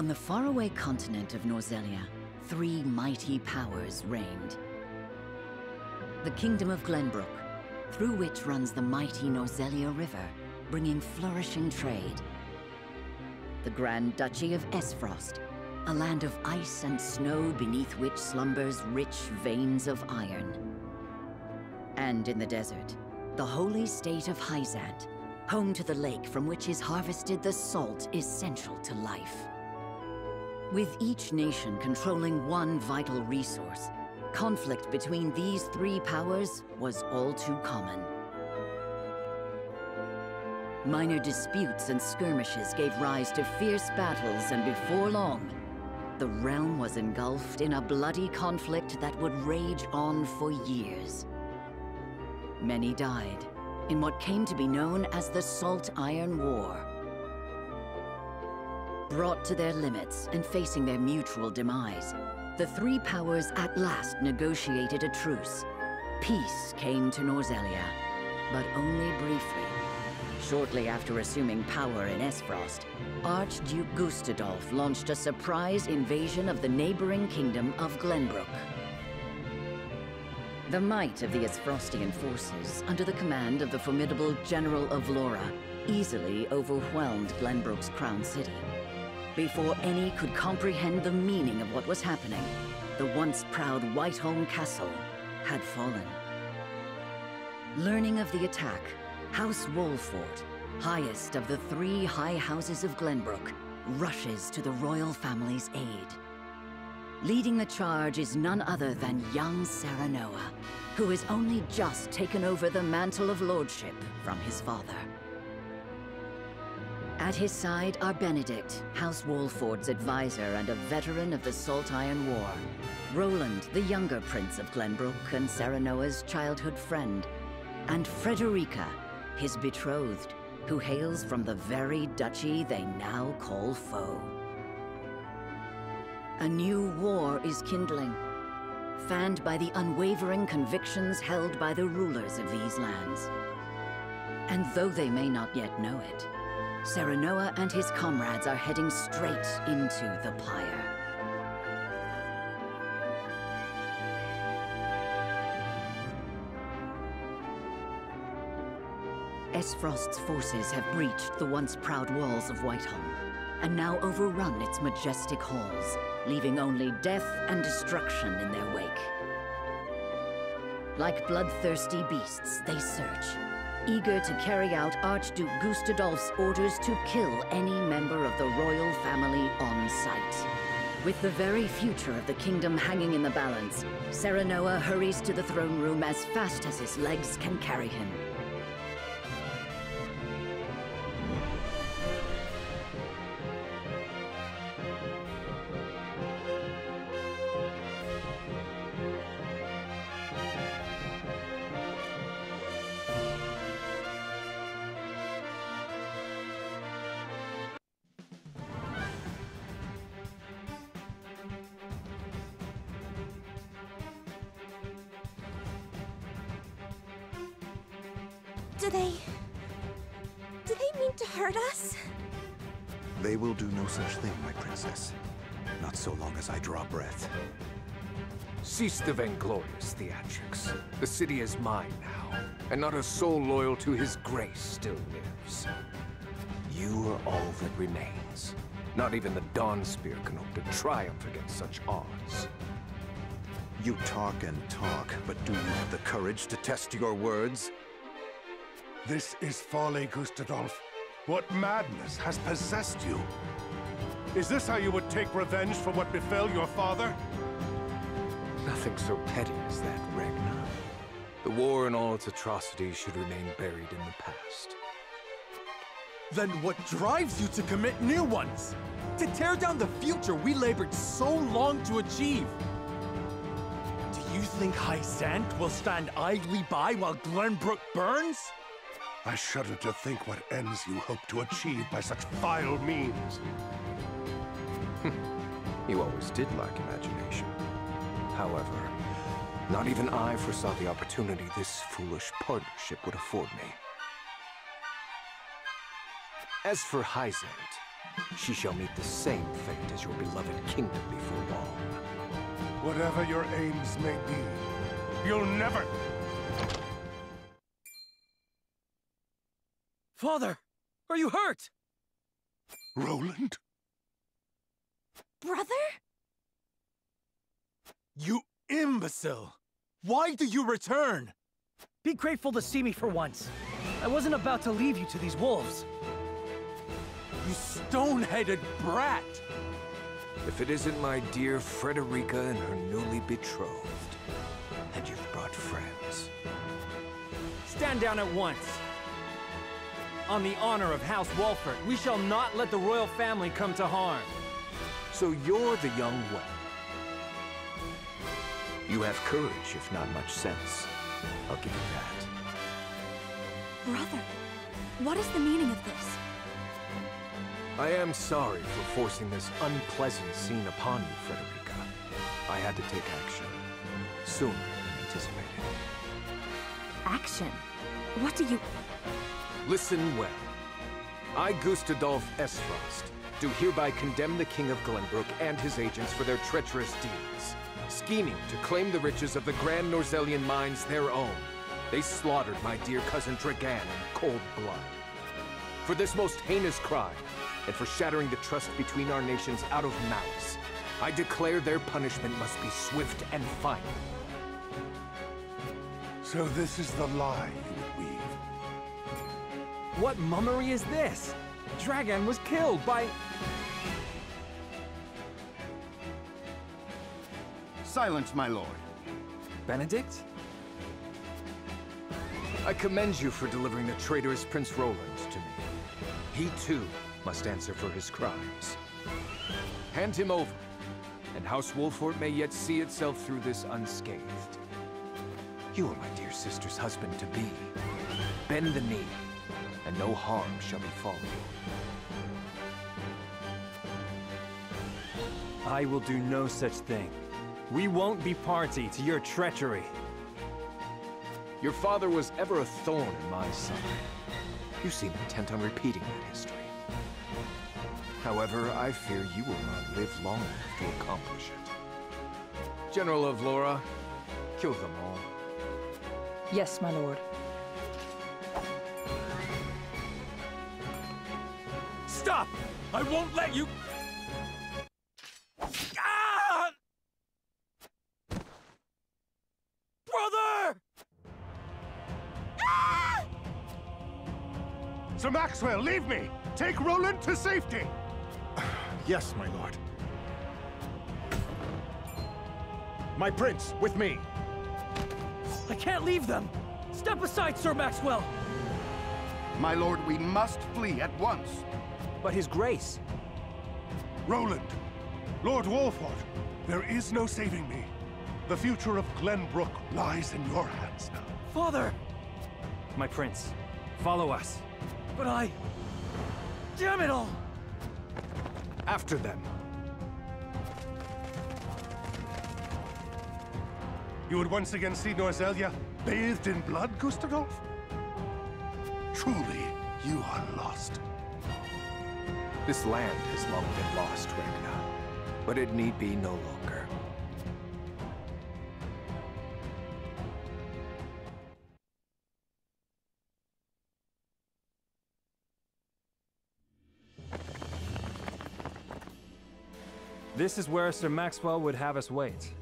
On the faraway continent of Norzelia, three mighty powers reigned. The Kingdom of Glenbrook, through which runs the mighty Norzelia River, bringing flourishing trade. The Grand Duchy of Esfrost, a land of ice and snow beneath which slumbers rich veins of iron. And in the desert, the holy state of Hyzant, home to the lake from which is harvested the salt essential to life. With each nation controlling one vital resource, conflict between these three powers was all too common. Minor disputes and skirmishes gave rise to fierce battles, and before long, the realm was engulfed in a bloody conflict that would rage on for years. Many died in what came to be known as the Salt Iron War. Brought to their limits and facing their mutual demise, the three powers at last negotiated a truce. Peace came to Norzelia, but only briefly. Shortly after assuming power in Esfrost, Archduke Gustadolf launched a surprise invasion of the neighboring kingdom of Glenbrook. The might of the Esfrostian forces, under the command of the formidable General of Laura, easily overwhelmed Glenbrook's crown city. Before any could comprehend the meaning of what was happening, the once proud Whiteholm Castle had fallen. Learning of the attack, House Wolford, highest of the three high houses of Glenbrook, rushes to the royal family's aid. Leading the charge is none other than young Serenoa, who has only just taken over the mantle of lordship from his father. At his side are Benedict, House Wolford's advisor and a veteran of the Salt Iron War, Roland, the younger prince of Glenbrook and Serenoa's childhood friend, and Frederica, his betrothed, who hails from the very duchy they now call foe. A new war is kindling, fanned by the unwavering convictions held by the rulers of these lands. And though they may not yet know it, Serenoa and his comrades are heading straight into the pyre. Esfrost's forces have breached the once proud walls of Whiteholm, and now overrun its majestic halls, leaving only death and destruction in their wake. Like bloodthirsty beasts, they search, eager to carry out Archduke Gustadolf's orders to kill any member of the royal family on sight. With the very future of the kingdom hanging in the balance, Serenoa hurries to the throne room as fast as his legs can carry him. Do they mean to hurt us? They will do no such thing, my princess. Not so long as I draw breath. Cease the vainglorious theatrics. The city is mine now, and not a soul loyal to his grace still lives. You are all that remains. Not even the Dawnspear can hope to triumph against such odds. You talk and talk, but do you have the courage to test your words? This is folly, Gustadolf. What madness has possessed you? Is this how you would take revenge for what befell your father? Nothing so petty as that, Ragnar. The war and all its atrocities should remain buried in the past. Then what drives you to commit new ones? To tear down the future we labored so long to achieve? Do you think Hyzant will stand idly by while Glenbrook burns? I shudder to think what ends you hope to achieve by such vile means. You always did lack imagination. However, not even I foresaw the opportunity this foolish partnership would afford me. As for Hyzant, she shall meet the same fate as your beloved kingdom before long. Whatever your aims may be, you'll never... Father, are you hurt? Roland? Brother? You imbecile! Why do you return? Be grateful to see me for once. I wasn't about to leave you to these wolves. You stone-headed brat! If it isn't my dear Frederica and her newly betrothed, and you've brought friends. Stand down at once. On the honor of House Walford, we shall not let the royal family come to harm. So you're the young one. You have courage, if not much sense. I'll give you that. Brother, what is the meaning of this? I am sorry for forcing this unpleasant scene upon you, Frederica. I had to take action. Sooner than anticipated. Action? What do you... Listen well. I, Gustadolf Esfrost, do hereby condemn the King of Glenbrook and his agents for their treacherous deeds, scheming to claim the riches of the Grand Norzelian mines their own. They slaughtered my dear cousin Dragan in cold blood. For this most heinous crime, and for shattering the trust between our nations out of malice, I declare their punishment must be swift and final. So this is the lie you would weave. What mummery is this? Dragan was killed by... Silence, my lord. Benedict? I commend you for delivering the traitorous Prince Roland to me. He too must answer for his crimes. Hand him over, and House Wolford may yet see itself through this unscathed. You are my dear sister's husband-to-be. Bend the knee, and no harm shall befall you. I will do no such thing. We won't be party to your treachery. Your father was ever a thorn in my side. You seem intent on repeating that history. However, I fear you will not live long enough to accomplish it. General of Laura, kill them all. Yes, my lord. Stop! I won't let you... Ah! Brother! Ah! Sir Maxwell, leave me! Take Roland to safety! Yes, my lord. My prince, with me! I can't leave them! Step aside, Sir Maxwell! My lord, we must flee at once. But his grace... Roland! Lord Wolford, there is no saving me. The future of Glenbrook lies in your hands now. Father! My prince, follow us. But I... Damn it all! After them. You would once again see Norzelia bathed in blood, Gustadolf? Truly, you are lost. This land has long been lost, Ragnar, but it need be no longer. This is where Sir Maxwell would have us wait.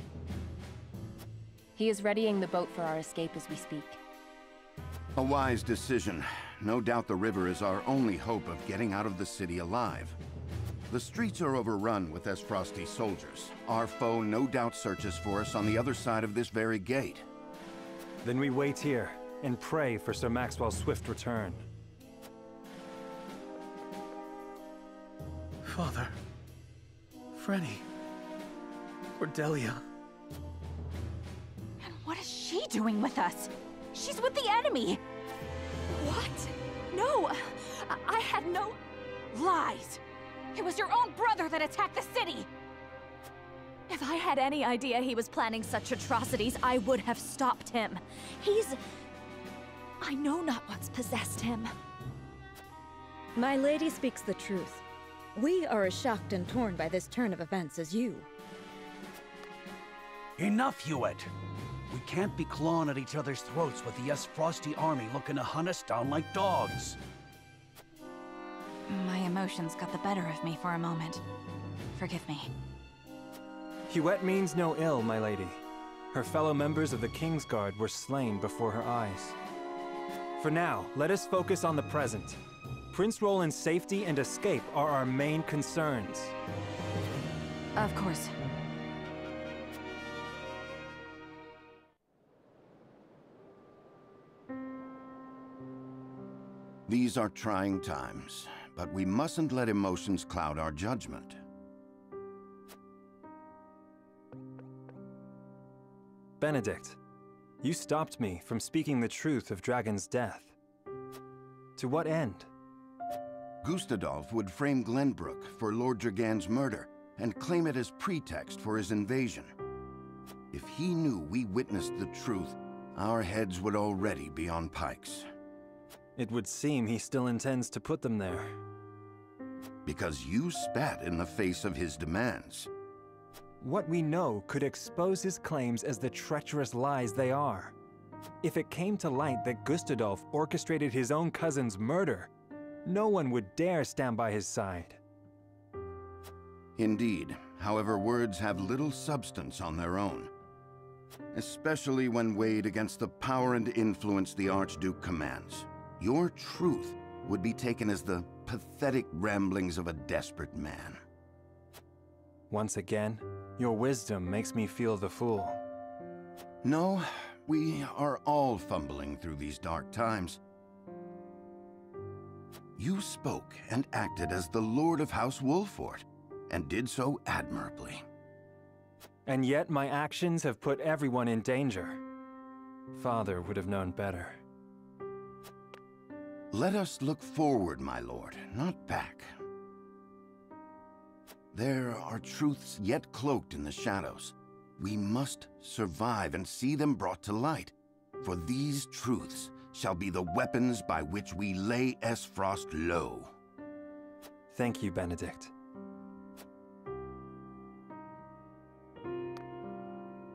He is readying the boat for our escape as we speak. A wise decision. No doubt the river is our only hope of getting out of the city alive. The streets are overrun with Esfrosti soldiers. Our foe no doubt searches for us on the other side of this very gate. Then we wait here and pray for Sir Maxwell's swift return. Father... Frenny... Cordelia... And what is she doing with us? She's with the enemy! What? No! I had no... Lies! It was your own brother that attacked the city! If I had any idea he was planning such atrocities, I would have stopped him. I know not what's possessed him. My lady speaks the truth. We are as shocked and torn by this turn of events as you. Enough, Hewitt! We can't be clawing at each other's throats with the Frosty army looking to hunt us down like dogs. My emotions got the better of me for a moment. Forgive me. Hewitt means no ill, my lady. Her fellow members of the Kingsguard were slain before her eyes. For now, let us focus on the present. Prince Roland's safety and escape are our main concerns. Of course. These are trying times, but we mustn't let emotions cloud our judgment. Benedict, you stopped me from speaking the truth of Dragon's death. To what end? Gustadolf would frame Glenbrook for Lord Dragan's murder and claim it as pretext for his invasion. If he knew we witnessed the truth, our heads would already be on pikes. It would seem he still intends to put them there. Because you spat in the face of his demands. What we know could expose his claims as the treacherous lies they are. If it came to light that Gustadolf orchestrated his own cousin's murder, no one would dare stand by his side. Indeed. However, words have little substance on their own. Especially when weighed against the power and influence the Archduke commands. Your truth would be taken as the pathetic ramblings of a desperate man. Once again, your wisdom makes me feel the fool. No, we are all fumbling through these dark times. You spoke and acted as the Lord of House Wolfort, and did so admirably. And yet my actions have put everyone in danger. Father would have known better. Let us look forward, my lord, not back. There are truths yet cloaked in the shadows. We must survive and see them brought to light, for these truths shall be the weapons by which we lay Esfrost low. Thank you, Benedict.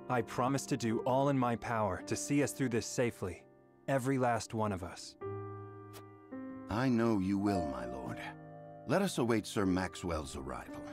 I promise to do all in my power to see us through this safely, every last one of us. I know you will, my lord. Let us await Sir Maxwell's arrival.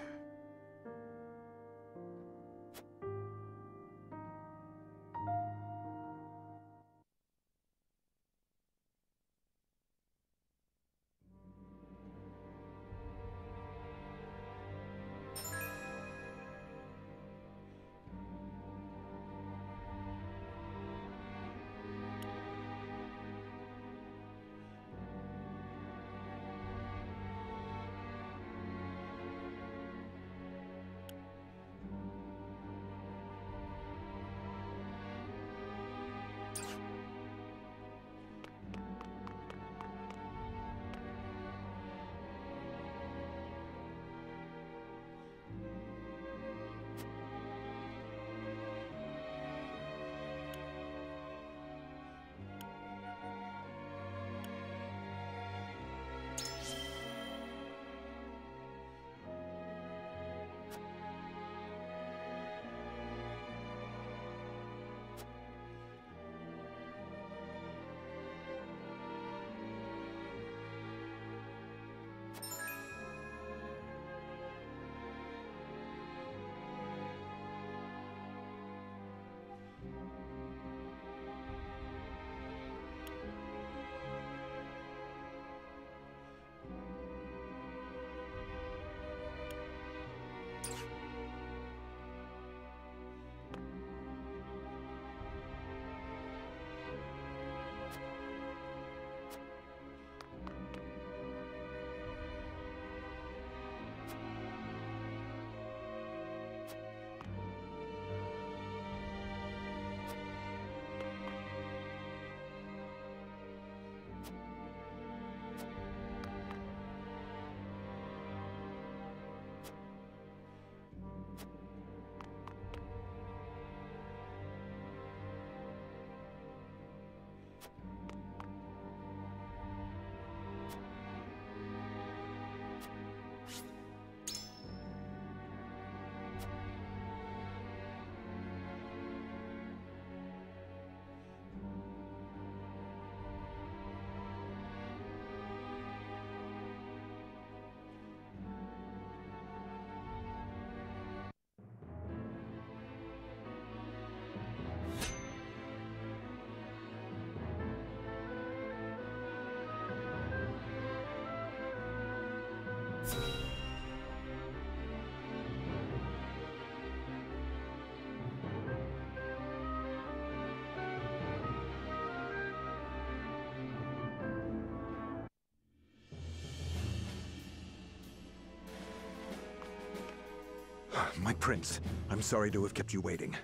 My prince, I'm sorry to have kept you waiting.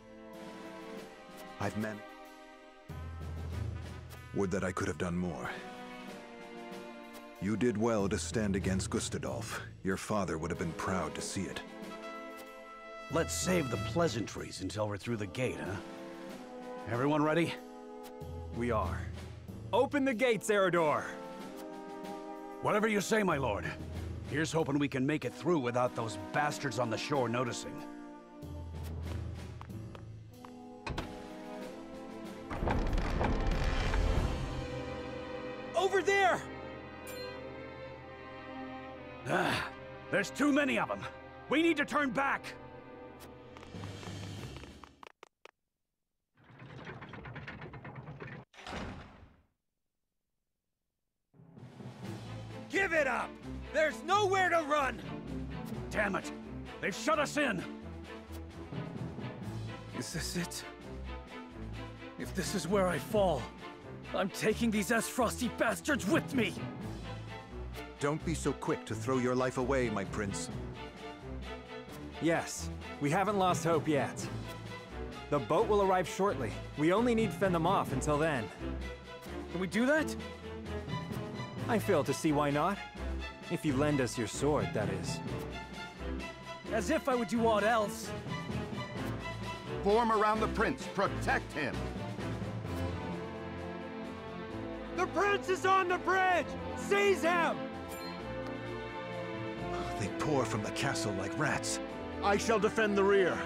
I've managed. Would that I could have done more. You did well to stand against Gustadolf. Your father would have been proud to see it. Let's save the pleasantries until we're through the gate, huh? Everyone ready? We are. Open the gates, Eridor! Whatever you say, my lord. Here's hoping we can make it through without those bastards on the shore noticing. Over there! There's too many of them. We need to turn back. Give it up! There's nowhere to run! Damn it! They've shut us in! Is this it? If this is where I fall, I'm taking these Frosty bastards with me! Don't be so quick to throw your life away, my prince. Yes, we haven't lost hope yet. The boat will arrive shortly. We only need to fend them off until then. Can we do that? I fail to see why not. If you lend us your sword, that is. As if I would do aught else. Form around the prince. Protect him. The prince is on the bridge! Seize him! They pour from the castle like rats. I shall defend the rear.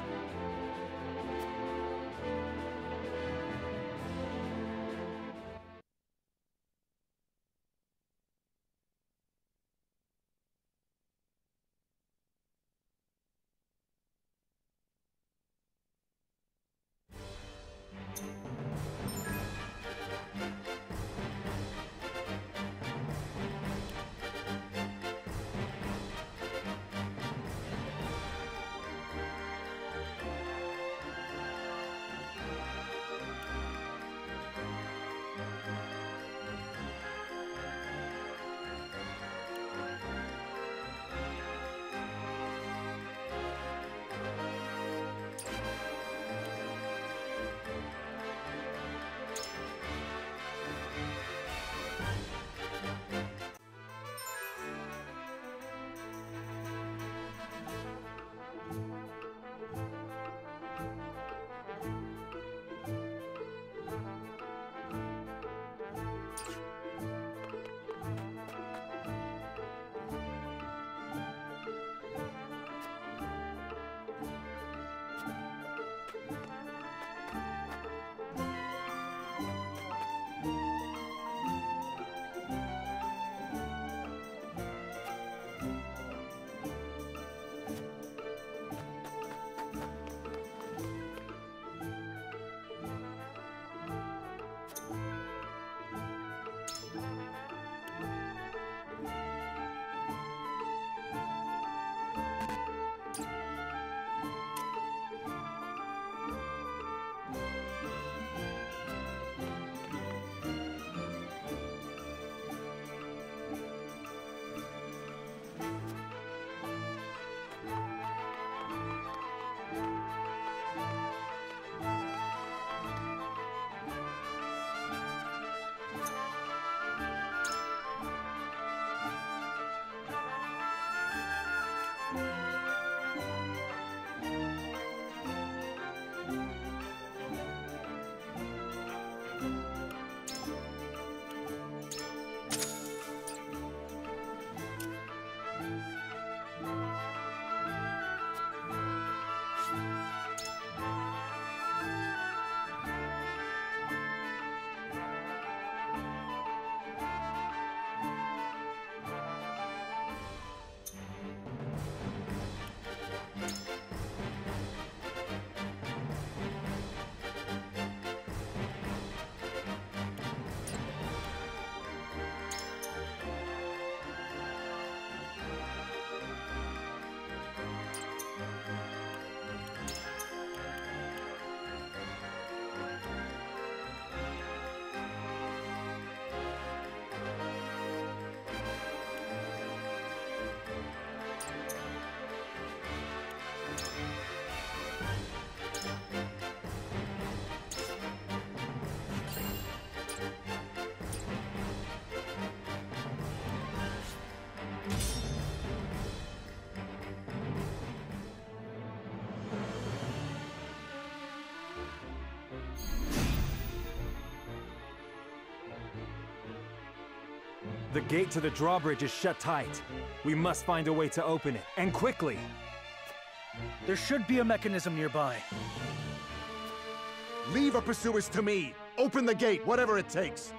The gate to the drawbridge is shut tight. We must find a way to open it, and quickly. There should be a mechanism nearby. Leave our pursuers to me! Open the gate, whatever it takes!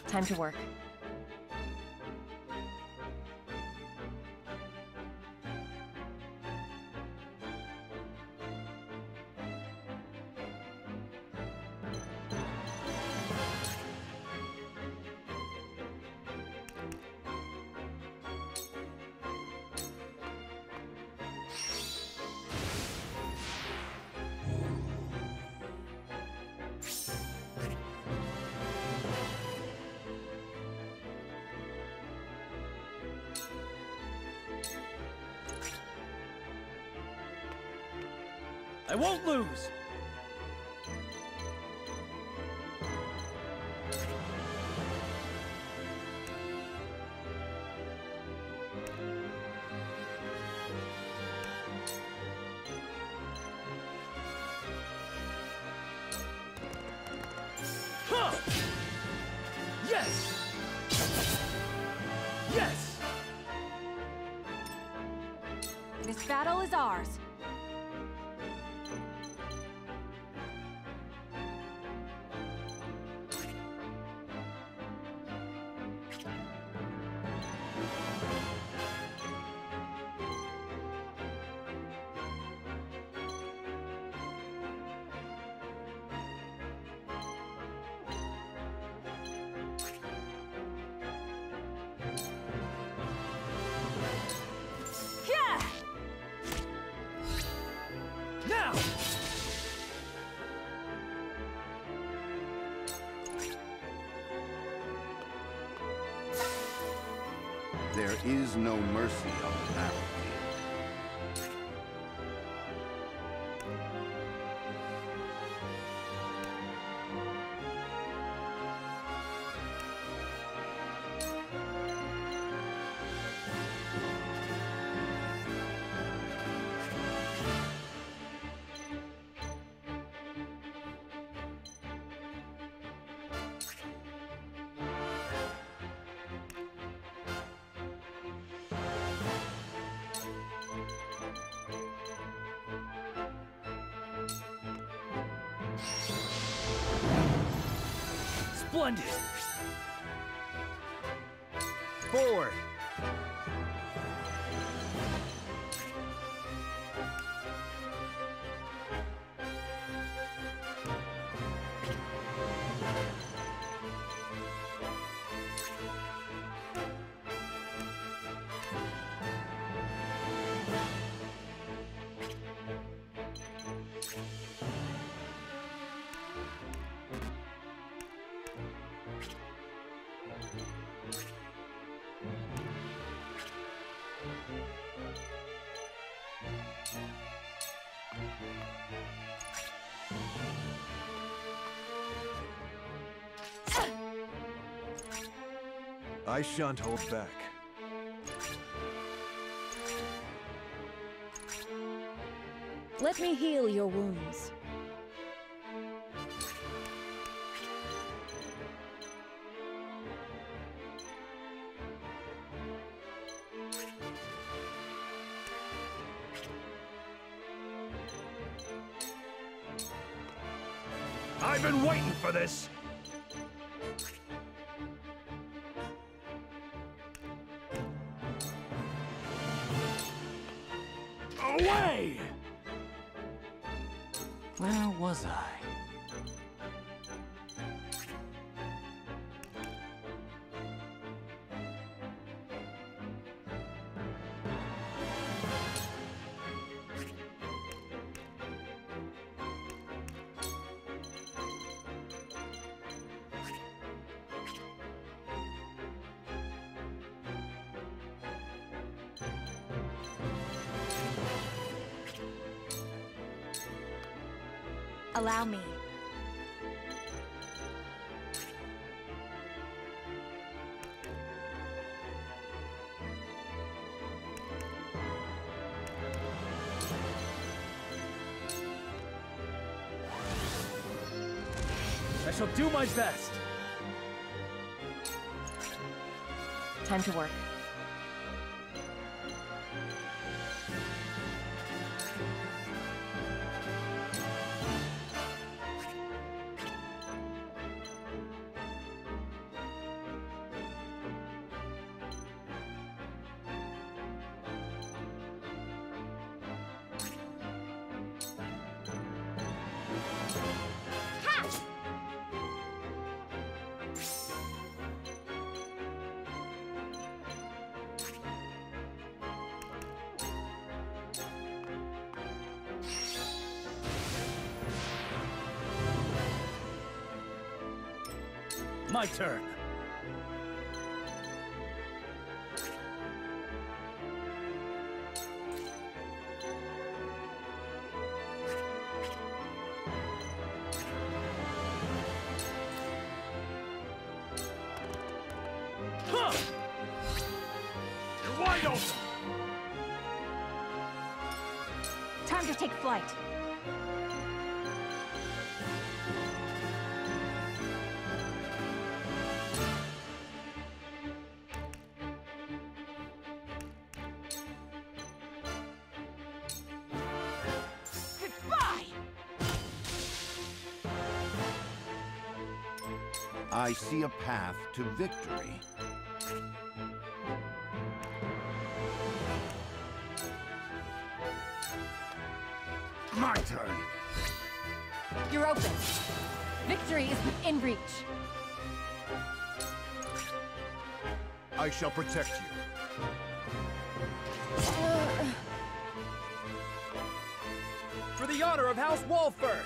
Time to work. I won't lose! Huh! Yes! Yes! This battle is ours. Now! There is no mercy on the battlefield. Splendid! Forward! I shan't hold back. Let me heal your wounds. I've been waiting for this! Away! Where was I? Allow me. I shall do my best. Time to work. My turn. Huh! You're wide open! Time to take flight. I see a path to victory. My turn. You're open. Victory is within reach. I shall protect you. For the honor of House Walford!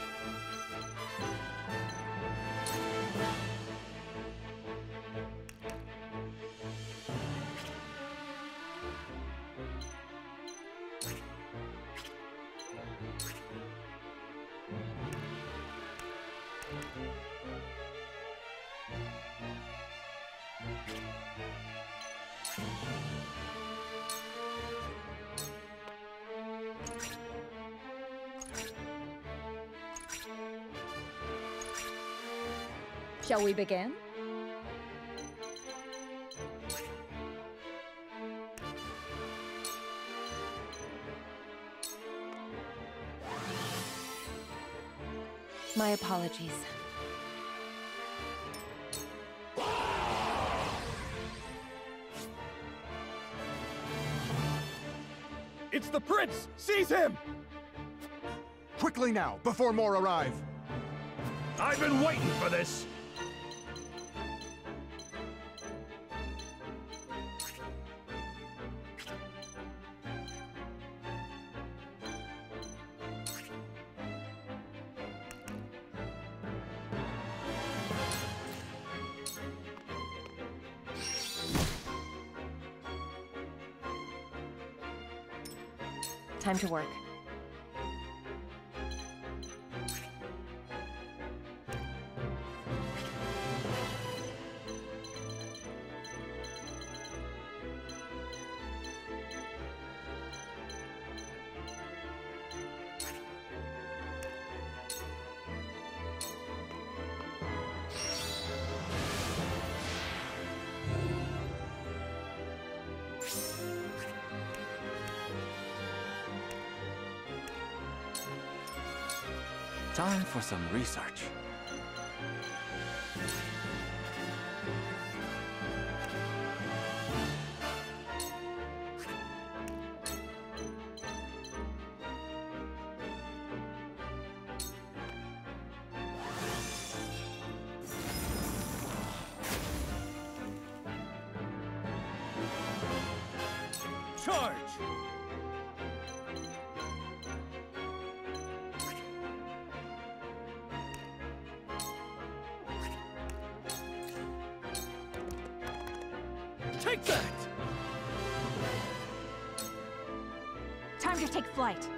Shall we begin? My apologies. It's the prince! Seize him! Quickly now, before more arrive! I've been waiting for this! Time to work. Time for some research. Charge! Take that! Time to take flight.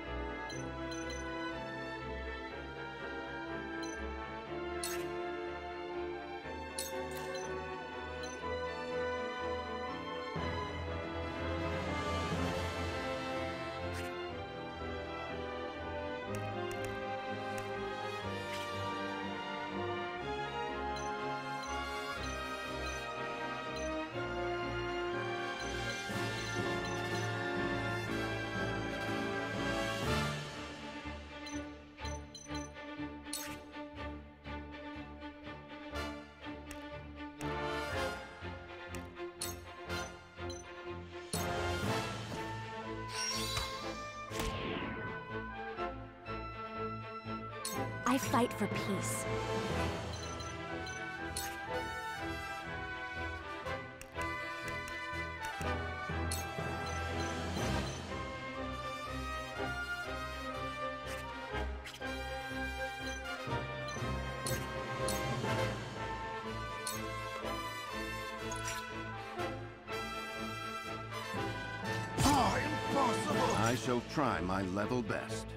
I fight for peace. Oh, impossible! I shall try my level best.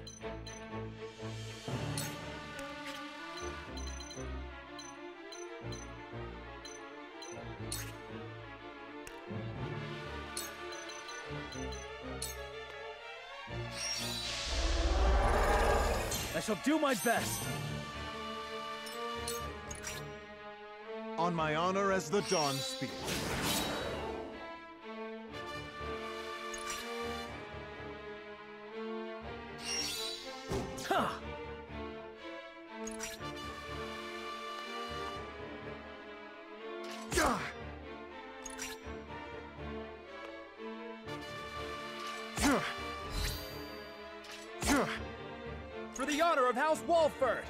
I shall do my best. On my honor as the Dawn Spear. Ha! For the honor of House Walford!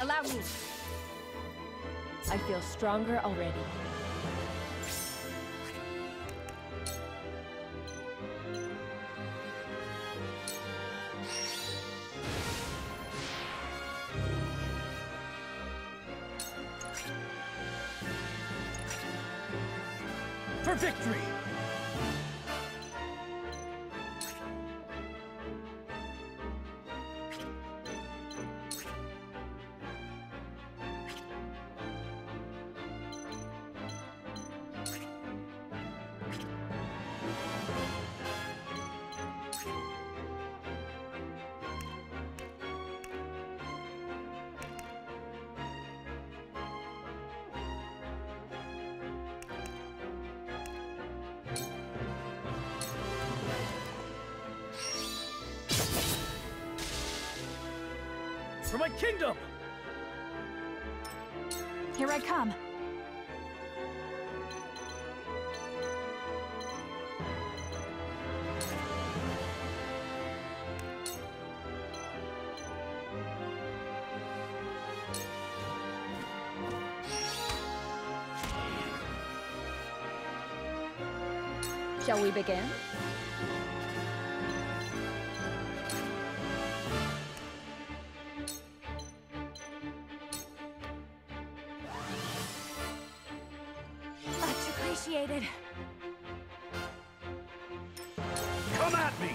Allow me. I feel stronger already. For victory! For my kingdom! Here I come. Shall we begin? Much appreciated. Come at me!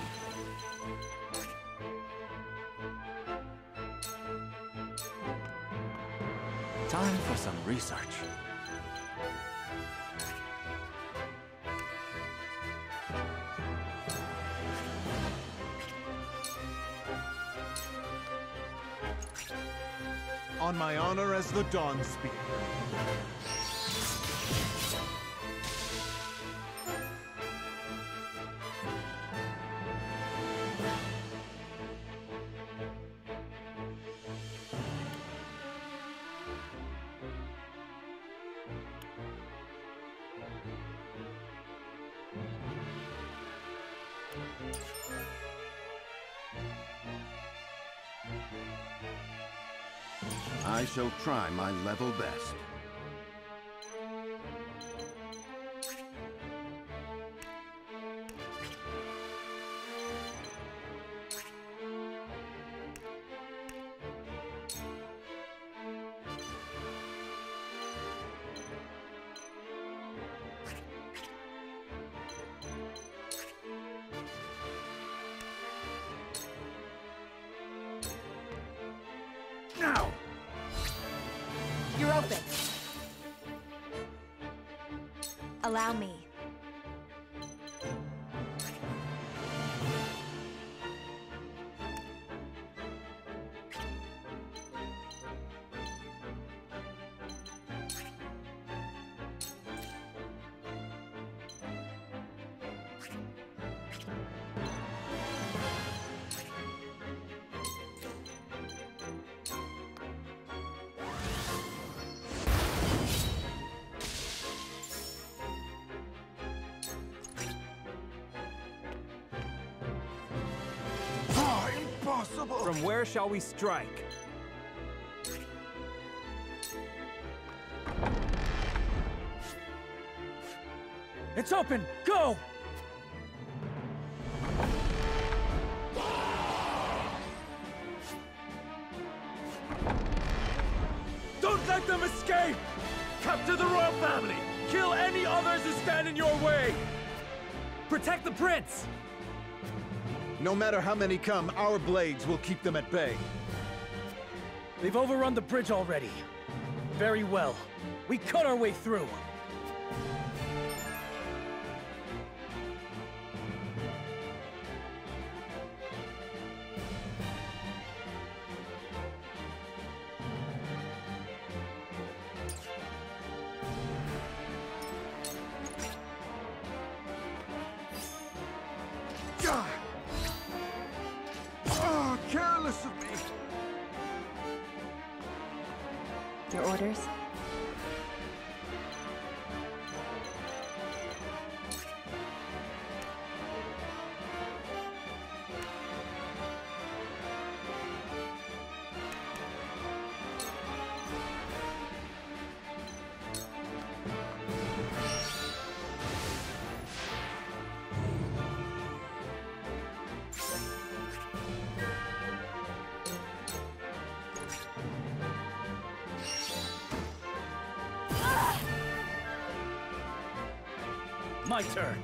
Time for some research. On my honor as the Dawn Spear. I shall try my level best. Now! You're open. Allow me. From where shall we strike? It's open! Go! Don't let them escape! Capture the royal family! Kill any others who stand in your way! Protect the prince! No matter how many come, our blades will keep them at bay. They've overrun the bridge already. Very well. We cut our way through. Careless of me! Your orders? My turn.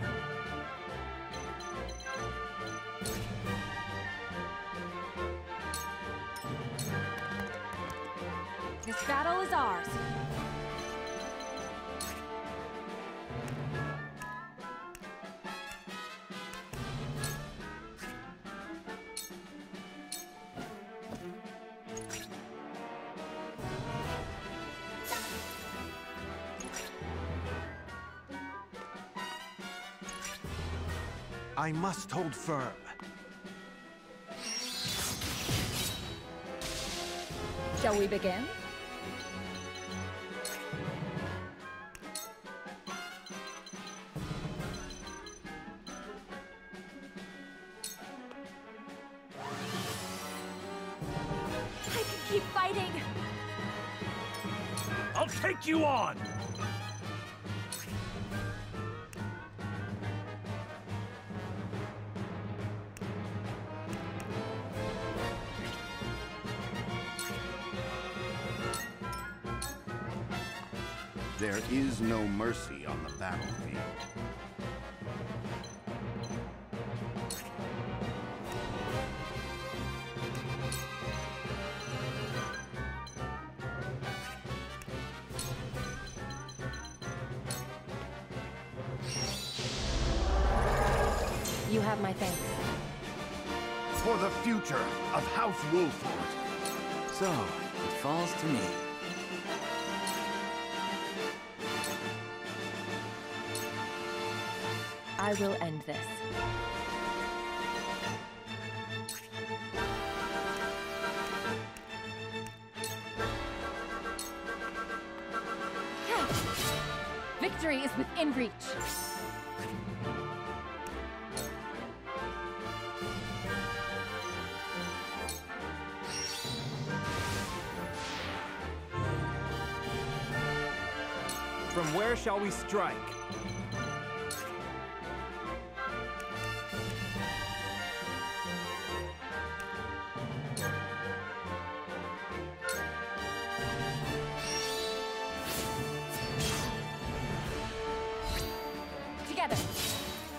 This battle is ours. I must hold firm. Shall we begin? I can keep fighting. I'll take you on! There is no mercy on the battlefield. You have my thanks. For the future of House Wolford. So, it falls to me. I will end this. Victory is within reach. From where shall we strike? Together.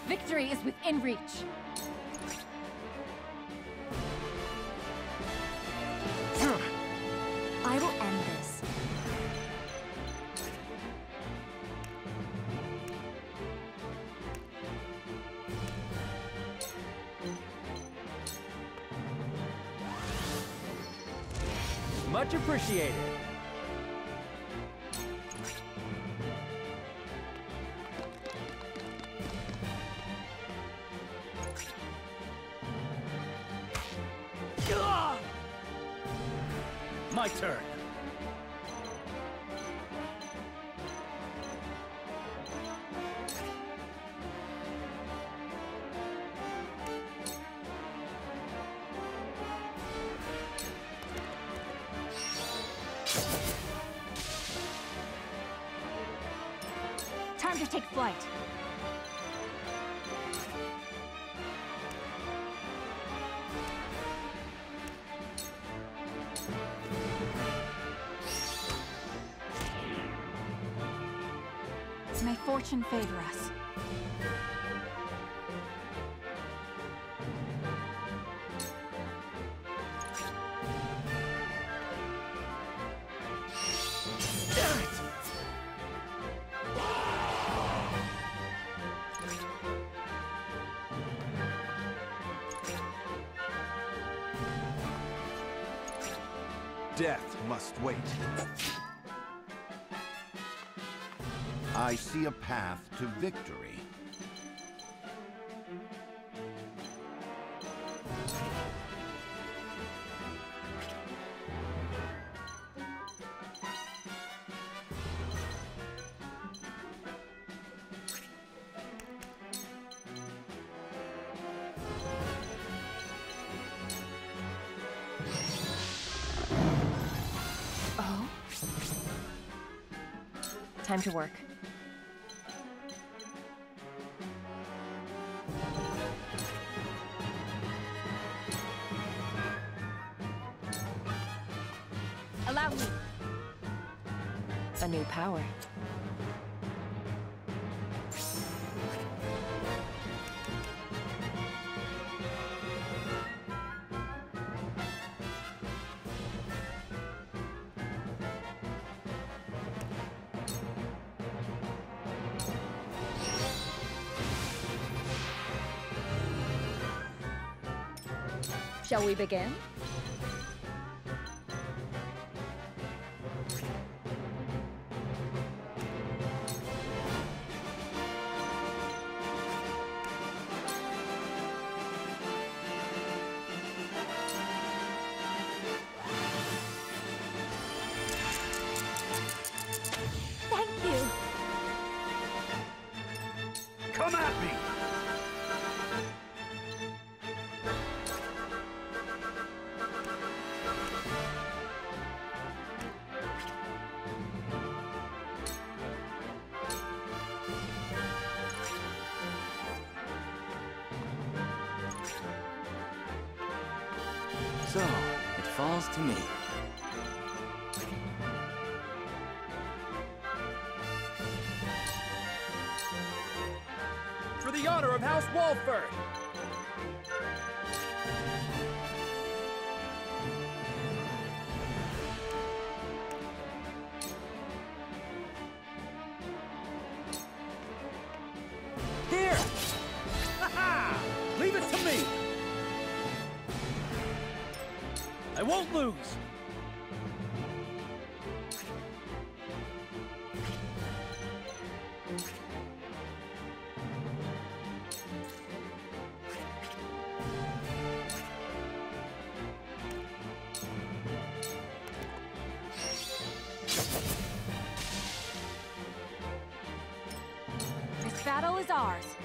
Victory is within reach. I will end this. Much appreciated. My turn. Time to take flight. May fortune favor us. Damn it! Death must wait. I see a path to victory. Oh? Time to work. Allow me. A new power. Shall we begin? Thank you. Come at me! So, it falls to me. For the honor of House Walford! Here! Ha-ha! Leave it to me! I won't lose! battle is ours.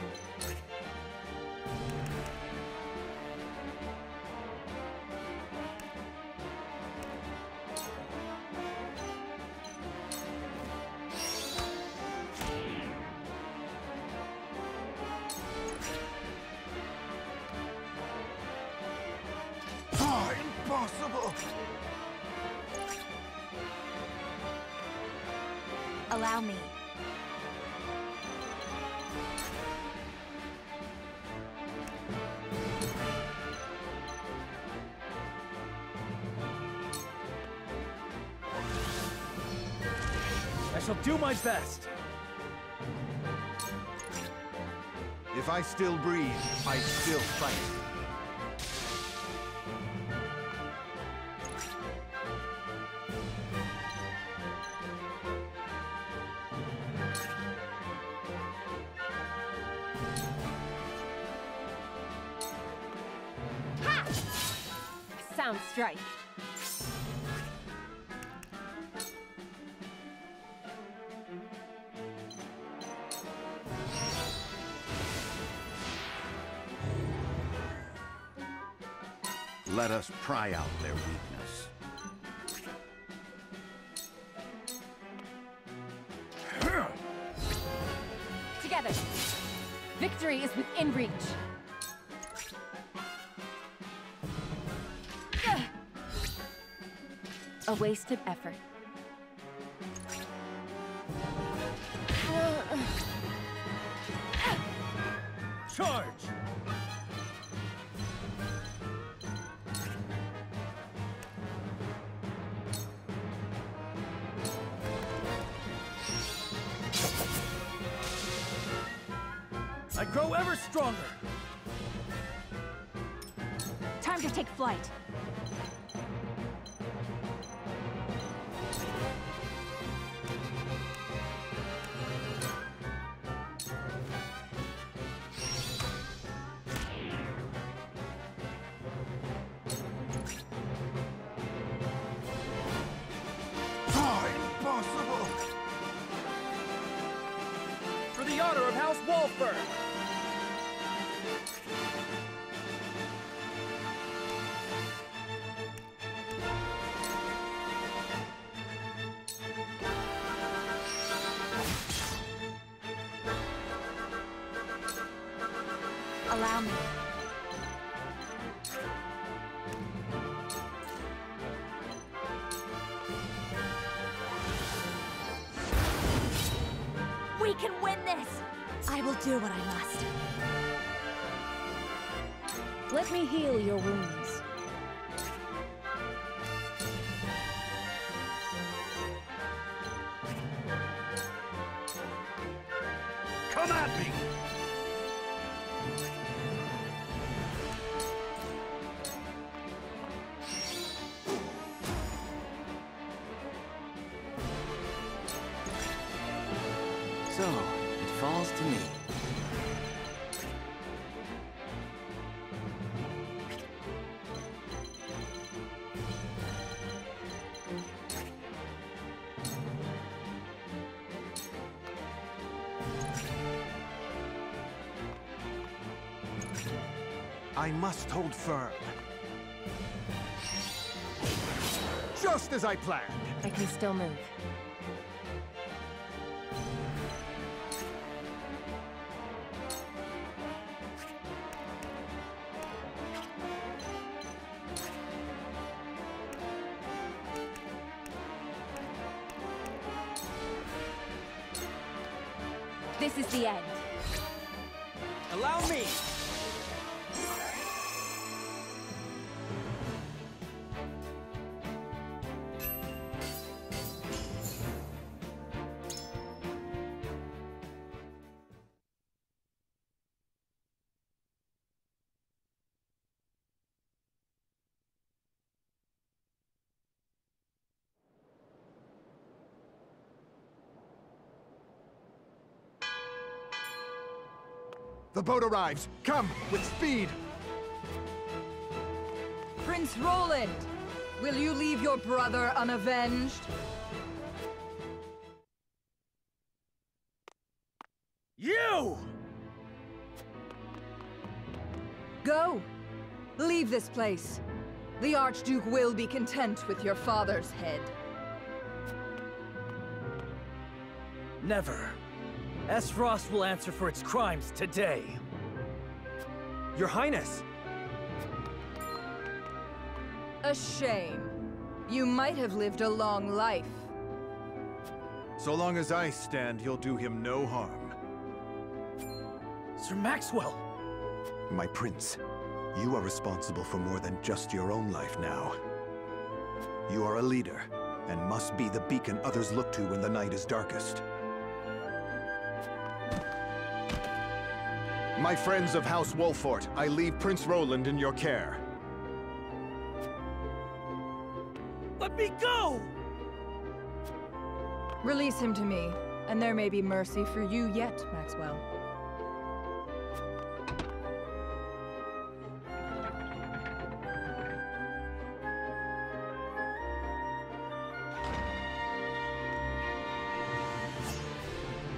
Impossible! Allow me. I shall do my best. If I still breathe, I still fight. Sound strike. Let us pry out their weakness. Together. Victory is within reach. A wasted effort. Charge! I grow ever stronger! Time to take flight. Impossible! For the honor of House Wolfburg! Allow me. We can win this! I will do what I must. Let me heal your wounds. Come at me! So, it falls to me. I must hold firm. Just as I planned. I can still move. This is the end. Allow me! The boat arrives. Come, with speed! Prince Roland, will you leave your brother unavenged? You! Go! Leave this place. The Archduke will be content with your father's head. Never. Esfrost will answer for its crimes today. Your Highness! A shame. You might have lived a long life. So long as I stand, you'll do him no harm. Sir Maxwell! My prince, you are responsible for more than just your own life now. You are a leader, and must be the beacon others look to when the night is darkest. My friends of House Wolfort, I leave Prince Roland in your care. Let me go! Release him to me, and there may be mercy for you yet, Maxwell.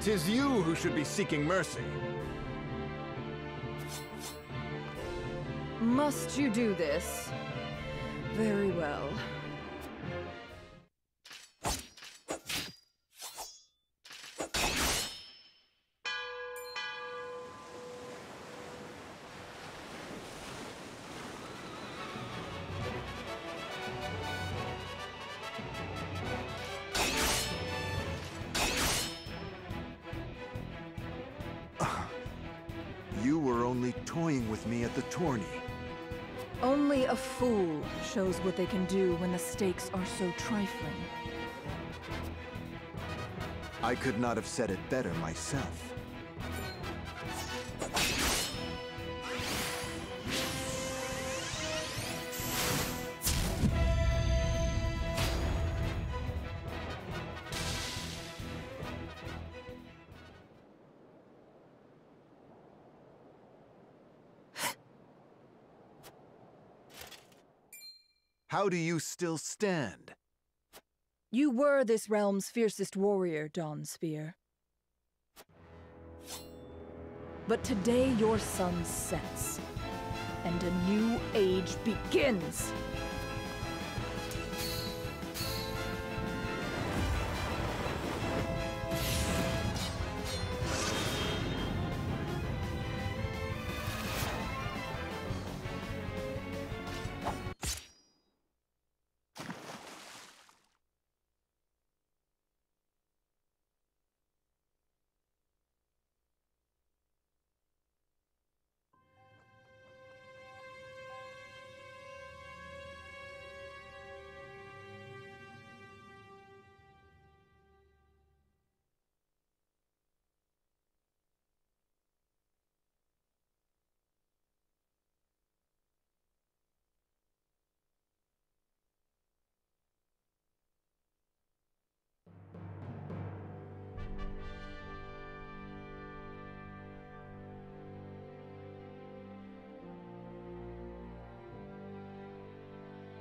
Tis you who should be seeking mercy. Must you do this? Very well. You were only toying with me at the tourney. Only a fool shows what they can do when the stakes are so trifling. I could not have said it better myself. How do you still stand? You were this realm's fiercest warrior, Dawnspear. But today your sun sets, and a new age begins!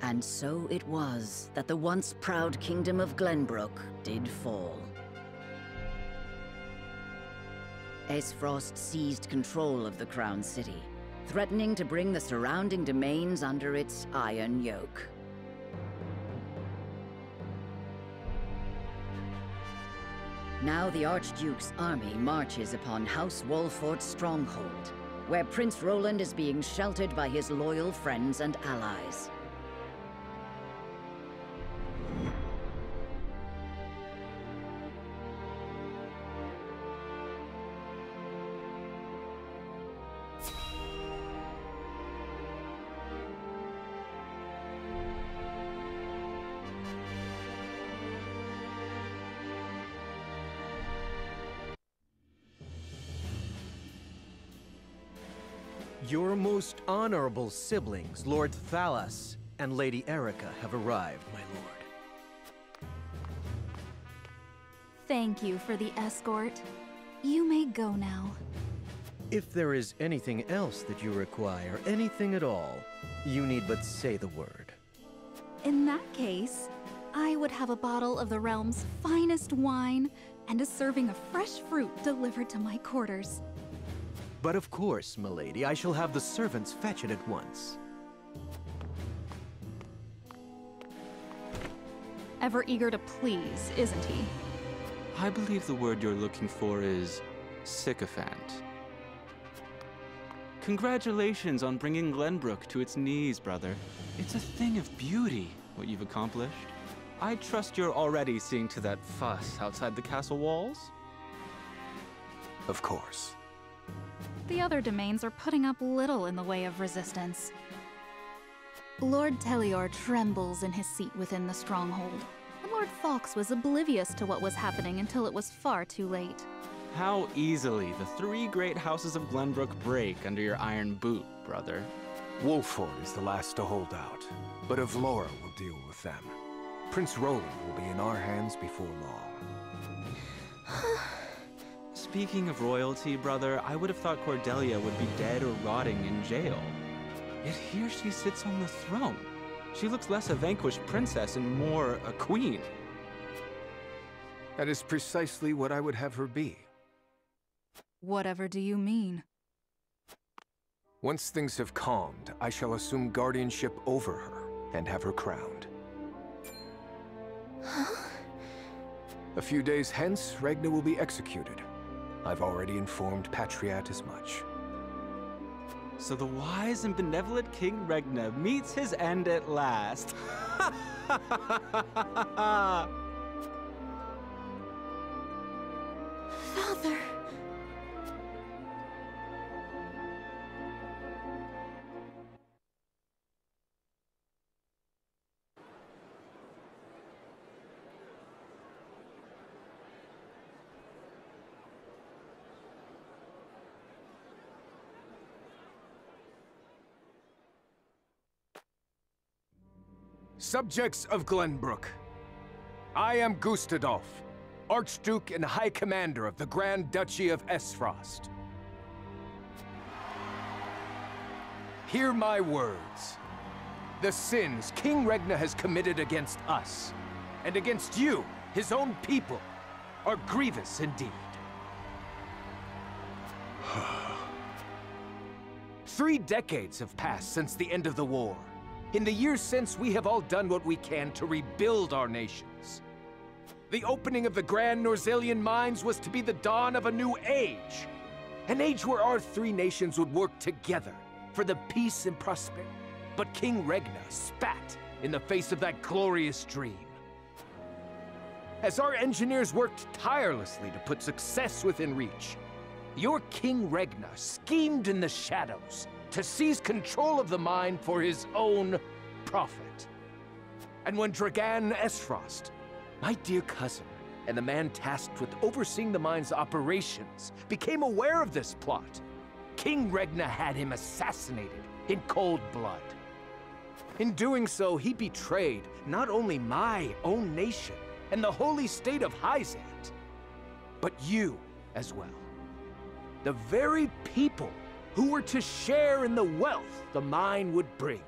And so it was that the once proud kingdom of Glenbrook did fall. Esfrost seized control of the Crown City, threatening to bring the surrounding domains under its iron yoke. Now the Archduke's army marches upon House Wolfort's stronghold, where Prince Roland is being sheltered by his loyal friends and allies. Your most honorable siblings, Lord Thalas and Lady Erica, have arrived, my lord. Thank you for the escort. You may go now. If there is anything else that you require, anything at all, you need but say the word. In that case, I would have a bottle of the realm's finest wine, and a serving of fresh fruit delivered to my quarters. But of course, milady, I shall have the servants fetch it at once. Ever eager to please, isn't he? I believe the word you're looking for is sycophant. Congratulations on bringing Glenbrook to its knees, brother. It's a thing of beauty, what you've accomplished. I trust you're already seeing to that fuss outside the castle walls? Of course. The other domains are putting up little in the way of resistance. Lord Telior trembles in his seat within the stronghold, and Lord Fox was oblivious to what was happening until it was far too late. How easily the three great houses of Glenbrook break under your iron boot, brother. Wolford is the last to hold out, but Avlora will deal with them. Prince Roland will be in our hands before long. Speaking of royalty, brother, I would have thought Cordelia would be dead or rotting in jail. Yet here she sits on the throne. She looks less a vanquished princess and more a queen. That is precisely what I would have her be. Whatever do you mean? Once things have calmed, I shall assume guardianship over her and have her crowned. A few days hence, Regna will be executed. I've already informed Patriat as much. So the wise and benevolent King Regna meets his end at last. Father! Subjects of Glenbrook, I am Gustadolf, Archduke and High Commander of the Grand Duchy of Esfrost. Hear my words. The sins King Regna has committed against us, and against you, his own people, are grievous indeed. 3 decades have passed since the end of the war. In the years since, we have all done what we can to rebuild our nations. The opening of the Grand Norzelian mines was to be the dawn of a new age. An age where our 3 nations would work together for the peace and prosperity. But King Regna spat in the face of that glorious dream. As our engineers worked tirelessly to put success within reach, your King Regna schemed in the shadows to seize control of the mine for his own profit. And when Dragan Esfrost, my dear cousin, and the man tasked with overseeing the mine's operations, became aware of this plot, King Regna had him assassinated in cold blood. In doing so, he betrayed not only my own nation and the holy state of Hyzant, but you as well. The very people who were to share in the wealth the mine would bring.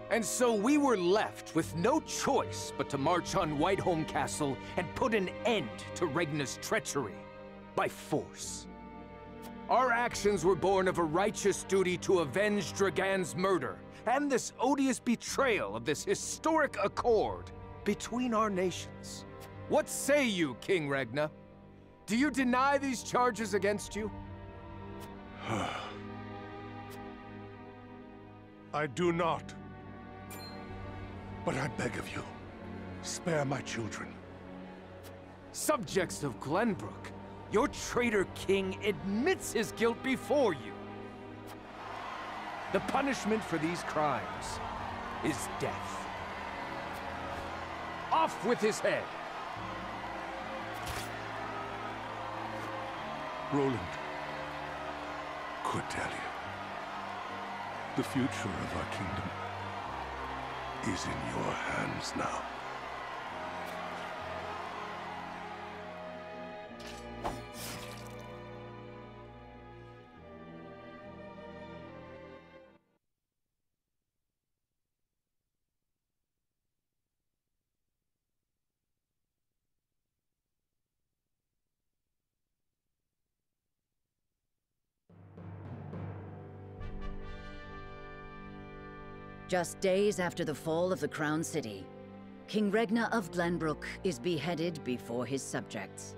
And so we were left with no choice but to march on Whiteholm Castle and put an end to Regna's treachery by force. Our actions were born of a righteous duty to avenge Dragan's murder and this odious betrayal of this historic accord between our nations. What say you, King Regna? Do you deny these charges against you? I do not. But I beg of you, spare my children. Subjects of Glenbrook, your traitor king admits his guilt before you. The punishment for these crimes is death. Off with his head! Roland, Cordelia, the future of our kingdom is in your hands now. Just days after the fall of the Crown City, King Regna of Glenbrook is beheaded before his subjects.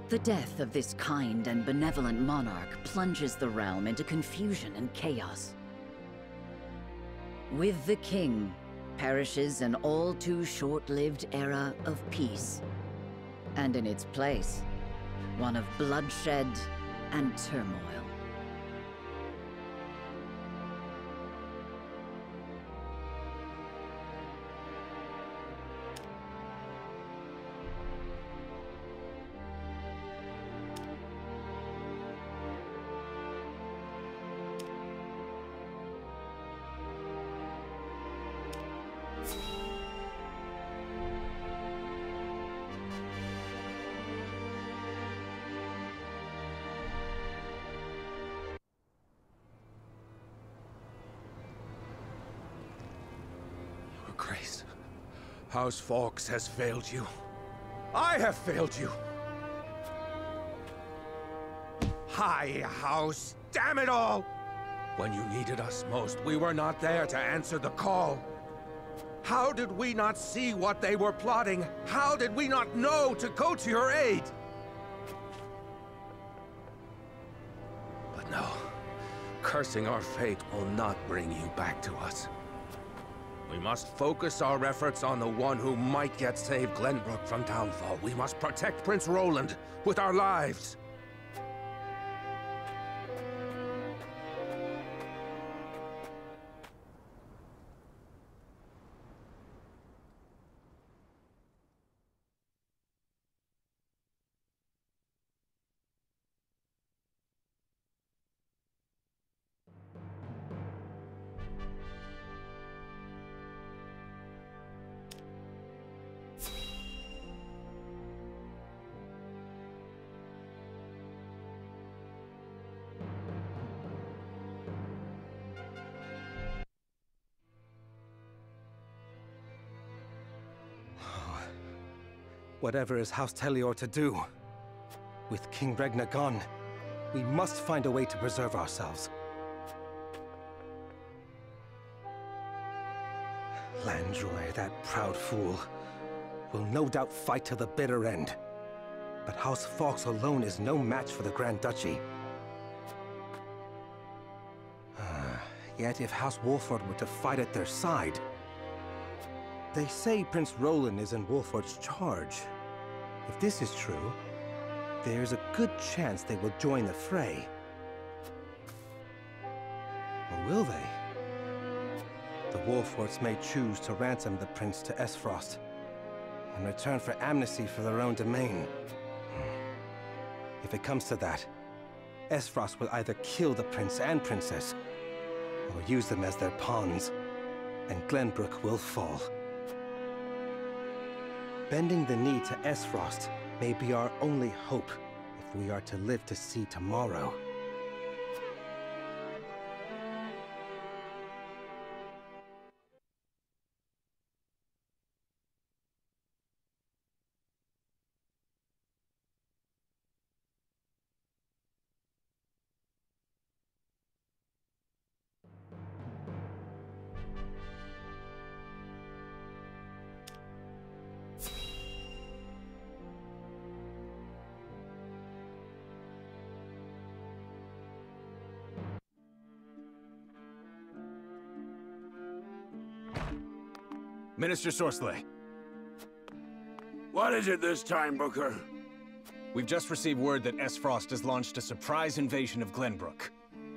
The death of this kind and benevolent monarch plunges the realm into confusion and chaos. With the king perishes an all too short-lived era of peace, and in its place, one of bloodshed and turmoil. Grace, House Fawkes has failed you. I have failed you. High House, damn it all! When you needed us most, we were not there to answer the call. How did we not see what they were plotting? How did we not know to go to your aid? But no, cursing our fate will not bring you back to us. We must focus our efforts on the one who might yet save Glenbrook from downfall. We must protect Prince Roland with our lives. Whatever is House Telior to do? With King Regna gone, we must find a way to preserve ourselves. Landroy, that proud fool, will no doubt fight to the bitter end. But House Fawkes alone is no match for the Grand Duchy. Yet if House Wolford were to fight at their side... They say Prince Roland is in Wolford's charge. If this is true, there's a good chance they will join the fray. Or will they? The Wolfords may choose to ransom the prince to Esfrost, in return for amnesty for their own domain. If it comes to that, Esfrost will either kill the prince and princess, or use them as their pawns, and Glenbrook will fall. Bending the knee to Esfrost may be our only hope if we are to live to see tomorrow. Minister Sorsley. What is it this time, Booker? We've just received word that Esfrost has launched a surprise invasion of Glenbrook.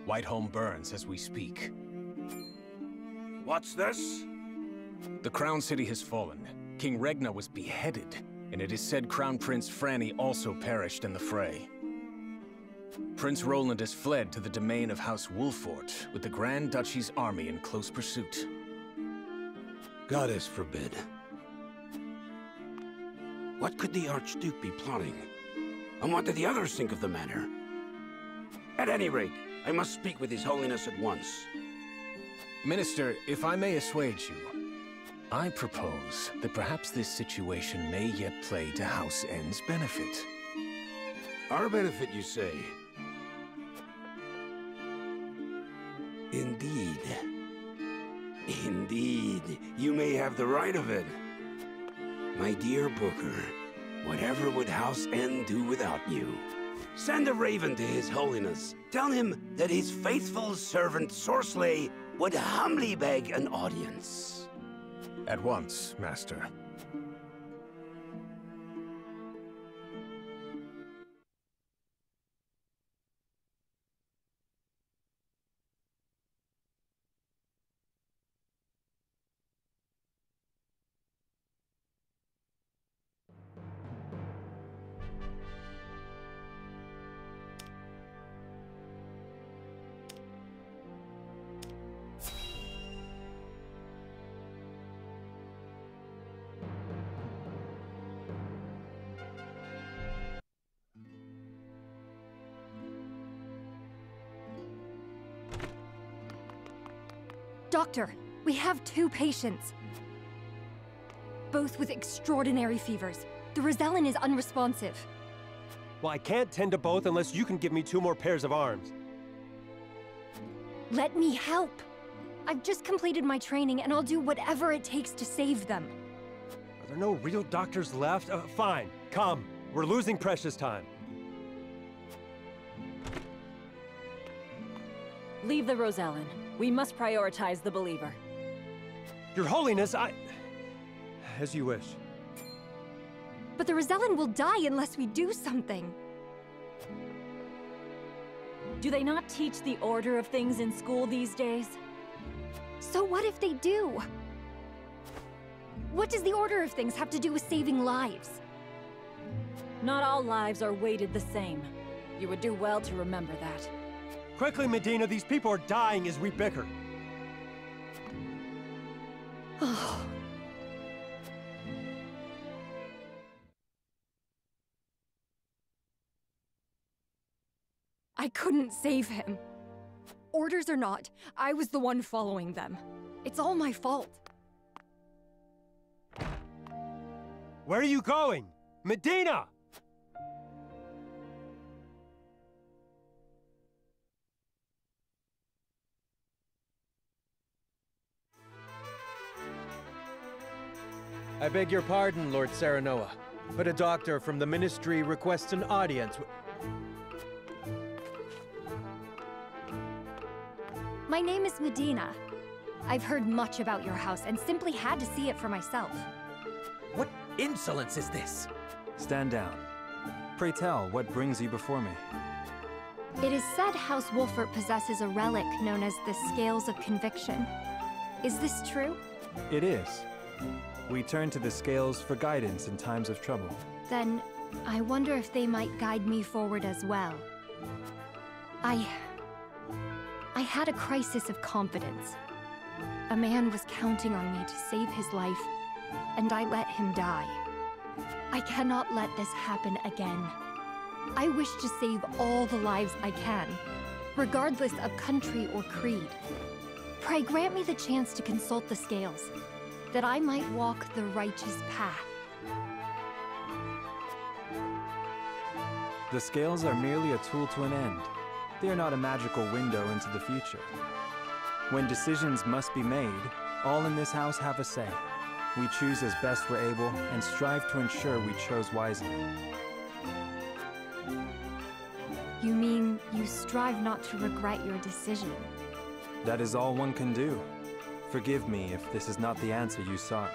Whiteholm burns as we speak. What's this? The Crown City has fallen. King Regna was beheaded, and it is said Crown Prince Franny also perished in the fray. Prince Roland has fled to the domain of House Wolford, with the Grand Duchy's army in close pursuit. Goddess forbid. What could the Archduke be plotting? And what did the others think of the matter? At any rate, I must speak with His Holiness at once. Minister, if I may assuage you, I propose that perhaps this situation may yet play to House N's benefit. Our benefit, you say? Indeed. Indeed, you may have the right of it. My dear Booker, whatever would House N do without you? Send a raven to His Holiness. Tell him that his faithful servant Sorsley would humbly beg an audience. At once, Master. Doctor, we have 2 patients. Both with extraordinary fevers. The Rosellan is unresponsive. Well, I can't tend to both unless you can give me 2 more pairs of arms. Let me help. I've just completed my training and I'll do whatever it takes to save them. Are there no real doctors left? Fine, come. We're losing precious time. Leave the Rosellan. We must prioritize the believer. Your Holiness, as you wish. But the Rosellan will die unless we do something. Do they not teach the order of things in school these days? So what if they do? What does the order of things have to do with saving lives? Not all lives are weighted the same. You would do well to remember that. Quickly, Medina, these people are dying as we bicker. I couldn't save him. Orders or not, I was the one following them. It's all my fault. Where are you going? Medina! I beg your pardon, Lord Serenoa, but a doctor from the Ministry requests an audience. My name is Medina. I've heard much about your house and simply had to see it for myself. What insolence is this? Stand down. Pray tell, what brings you before me? It is said House Wolfert possesses a relic known as the Scales of Conviction. Is this true? It is. We turn to the scales for guidance in times of trouble. Then, I wonder if they might guide me forward as well. I had a crisis of confidence. A man was counting on me to save his life, and I let him die. I cannot let this happen again. I wish to save all the lives I can, regardless of country or creed. Pray grant me the chance to consult the scales, that I might walk the righteous path. The scales are merely a tool to an end. They are not a magical window into the future. When decisions must be made, all in this house have a say. We choose as best we're able and strive to ensure we chose wisely. You mean you strive not to regret your decision? That is all one can do. Forgive me if this is not the answer you sought.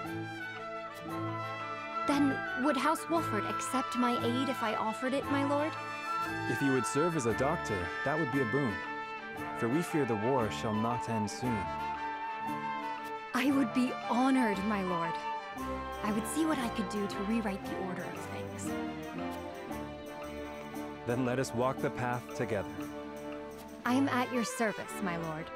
Then, would House Wolfert accept my aid if I offered it, my lord? If you would serve as a doctor, that would be a boon. For we fear the war shall not end soon. I would be honored, my lord. I would see what I could do to rewrite the order of things. Then let us walk the path together. I am at your service, my lord.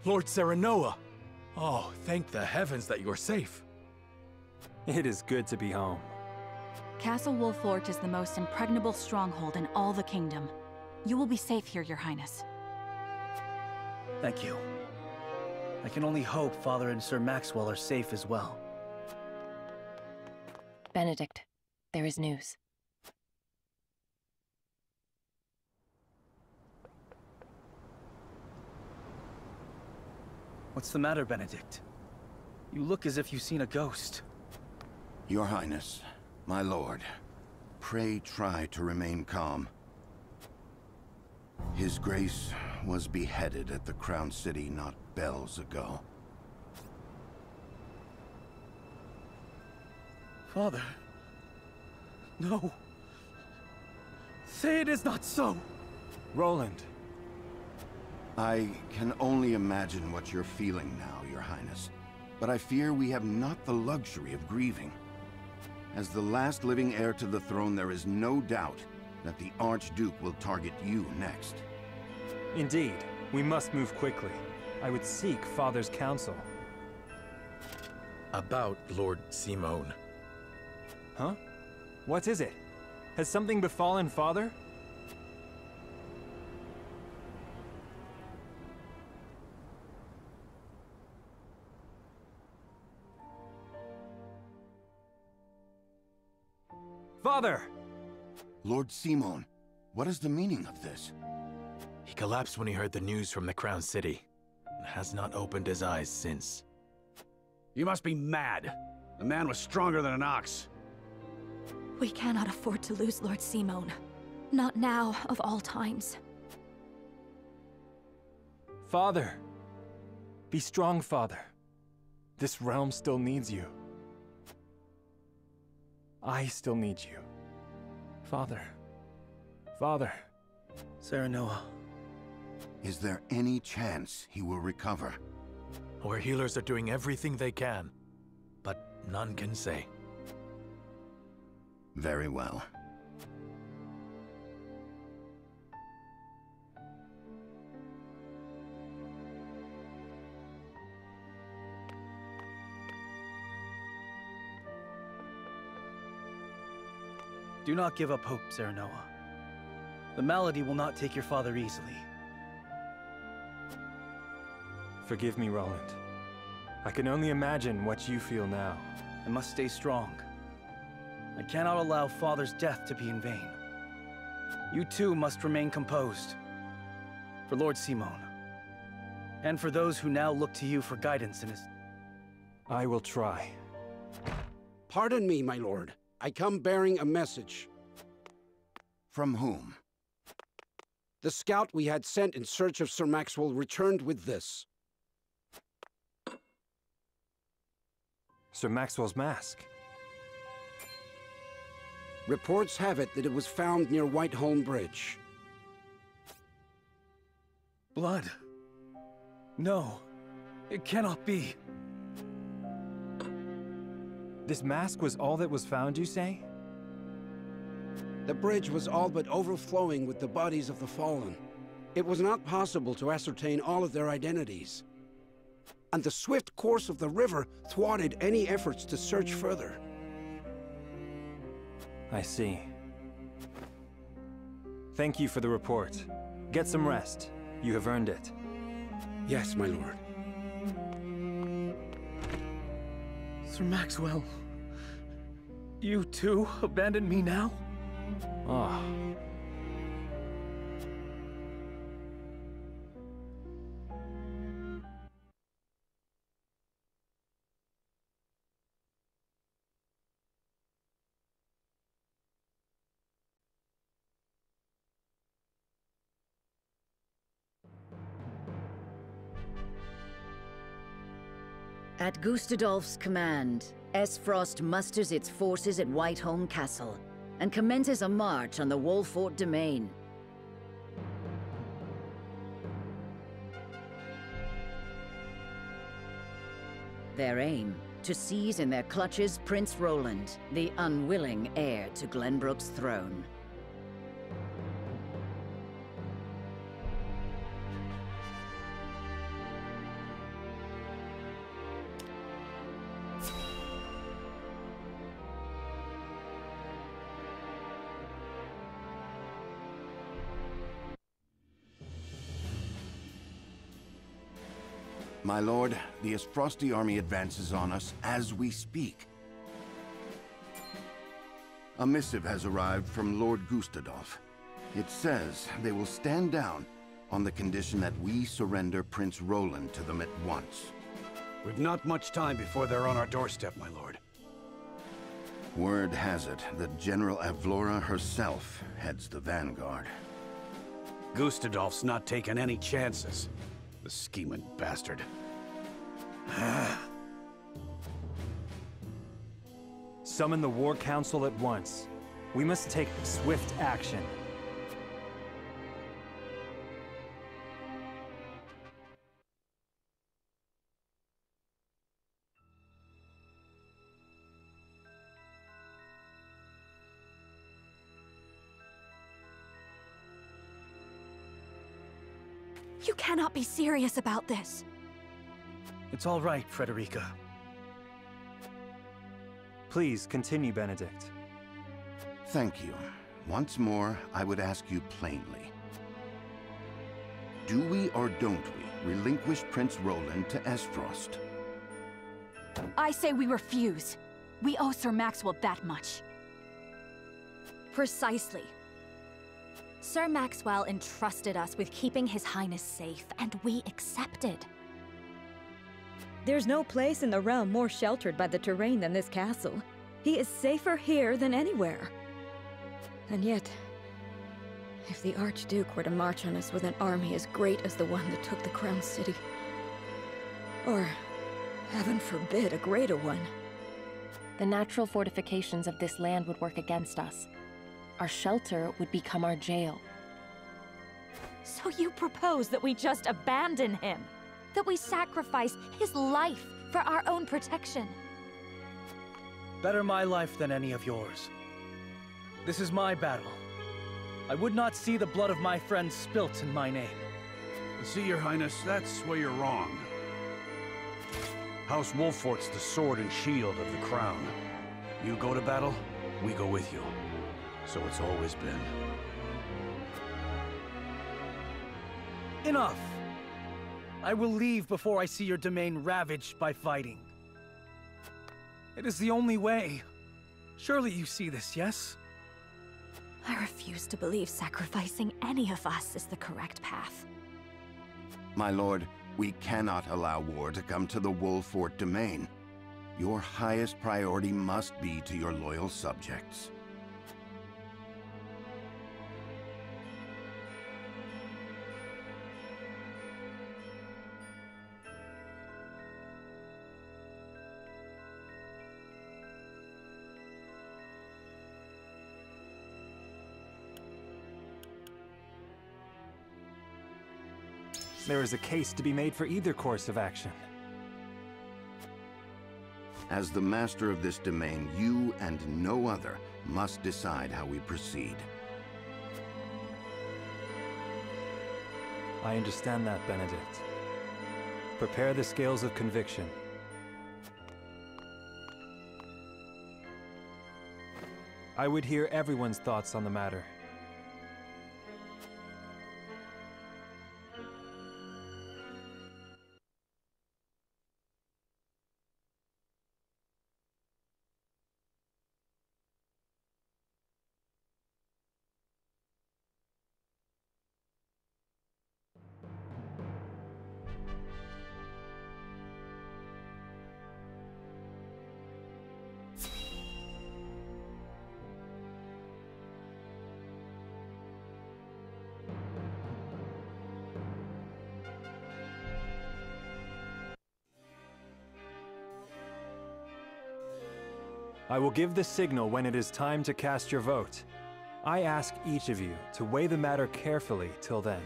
Lord Serenoa! Oh, thank the heavens that you're safe. It is good to be home. Castle Wolfort is the most impregnable stronghold in all the kingdom. You will be safe here, Your Highness. Thank you. I can only hope Father and Sir Maxwell are safe as well. Benedict, there is news. What's the matter, Benedict? You look as if you've seen a ghost. Your Highness, my lord, pray try to remain calm. His Grace was beheaded at the Crown City not bells ago. Father... No. Say it is not so! Roland. I can only imagine what you're feeling now, Your Highness. But I fear we have not the luxury of grieving. As the last living heir to the throne, there is no doubt that the Archduke will target you next. Indeed. We must move quickly. I would seek Father's counsel. About Lord Simone. Huh? What is it? Has something befallen Father? Father! Lord Simone, what is the meaning of this? He collapsed when he heard the news from the Crown City, and has not opened his eyes since. You must be mad. The man was stronger than an ox. We cannot afford to lose Lord Simone. Not now, of all times. Father! Be strong, Father. This realm still needs you. I still need you. Father. Father. Serenoa. Is there any chance he will recover? Our healers are doing everything they can, but none can say. Very well. Do not give up hope, Serenoa. The malady will not take your father easily. Forgive me, Roland. I can only imagine what you feel now. I must stay strong. I cannot allow Father's death to be in vain. You too must remain composed. For Lord Simone. And for those who now look to you for guidance in his... I will try. Pardon me, my lord. I come bearing a message. From whom? The scout we had sent in search of Sir Maxwell returned with this. Sir Maxwell's mask. Reports have it that it was found near Whiteholm Bridge. Blood. No. It cannot be. This mask was all that was found, you say? The bridge was all but overflowing with the bodies of the fallen. It was not possible to ascertain all of their identities. And the swift course of the river thwarted any efforts to search further. I see. Thank you for the report. Get some rest. You have earned it. Yes, my lord. Sir Maxwell, you too abandon me now? Ah. At Gustadolf's command, Esfrost musters its forces at Whiteholm Castle and commences a march on the Wolfort domain. Their aim, to seize in their clutches Prince Roland, the unwilling heir to Glenbrook's throne. My lord, the Frosty army advances on us as we speak. A missive has arrived from Lord Gustadolf. It says they will stand down on the condition that we surrender Prince Roland to them at once. We've not much time before they're on our doorstep, my lord. Word has it that General Avlora herself heads the vanguard. Gustadolf's not taking any chances. The scheming bastard. Summon the War Council at once. We must take swift action. You cannot be serious about this. It's all right, Frederica. Please continue, Benedict. Thank you. Once more, I would ask you plainly. Do we or don't we relinquish Prince Roland to Esfrost? I say we refuse. We owe Sir Maxwell that much. Precisely. Sir Maxwell entrusted us with keeping His Highness safe, and we accepted. There's no place in the realm more sheltered by the terrain than this castle. He is safer here than anywhere. And yet, if the Archduke were to march on us with an army as great as the one that took the Crown City, or, heaven forbid, a greater one. The natural fortifications of this land would work against us. Our shelter would become our jail. So you propose that we just abandon him? That we sacrifice his life for our own protection? Better my life than any of yours. This is my battle. I would not see the blood of my friends spilt in my name. See, Your Highness, that's where you're wrong. House Wolfort's the sword and shield of the crown. You go to battle, we go with you. So it's always been. Enough! I will leave before I see your domain ravaged by fighting. It is the only way. Surely you see this, yes? I refuse to believe sacrificing any of us is the correct path. My lord, we cannot allow war to come to the Wolfort domain. Your highest priority must be to your loyal subjects. There is a case to be made for either course of action. As the master of this domain, you and no other must decide how we proceed. I understand that, Benedict. Prepare the scales of conviction. I would hear everyone's thoughts on the matter. I will give the signal when it is time to cast your vote. I ask each of you to weigh the matter carefully till then.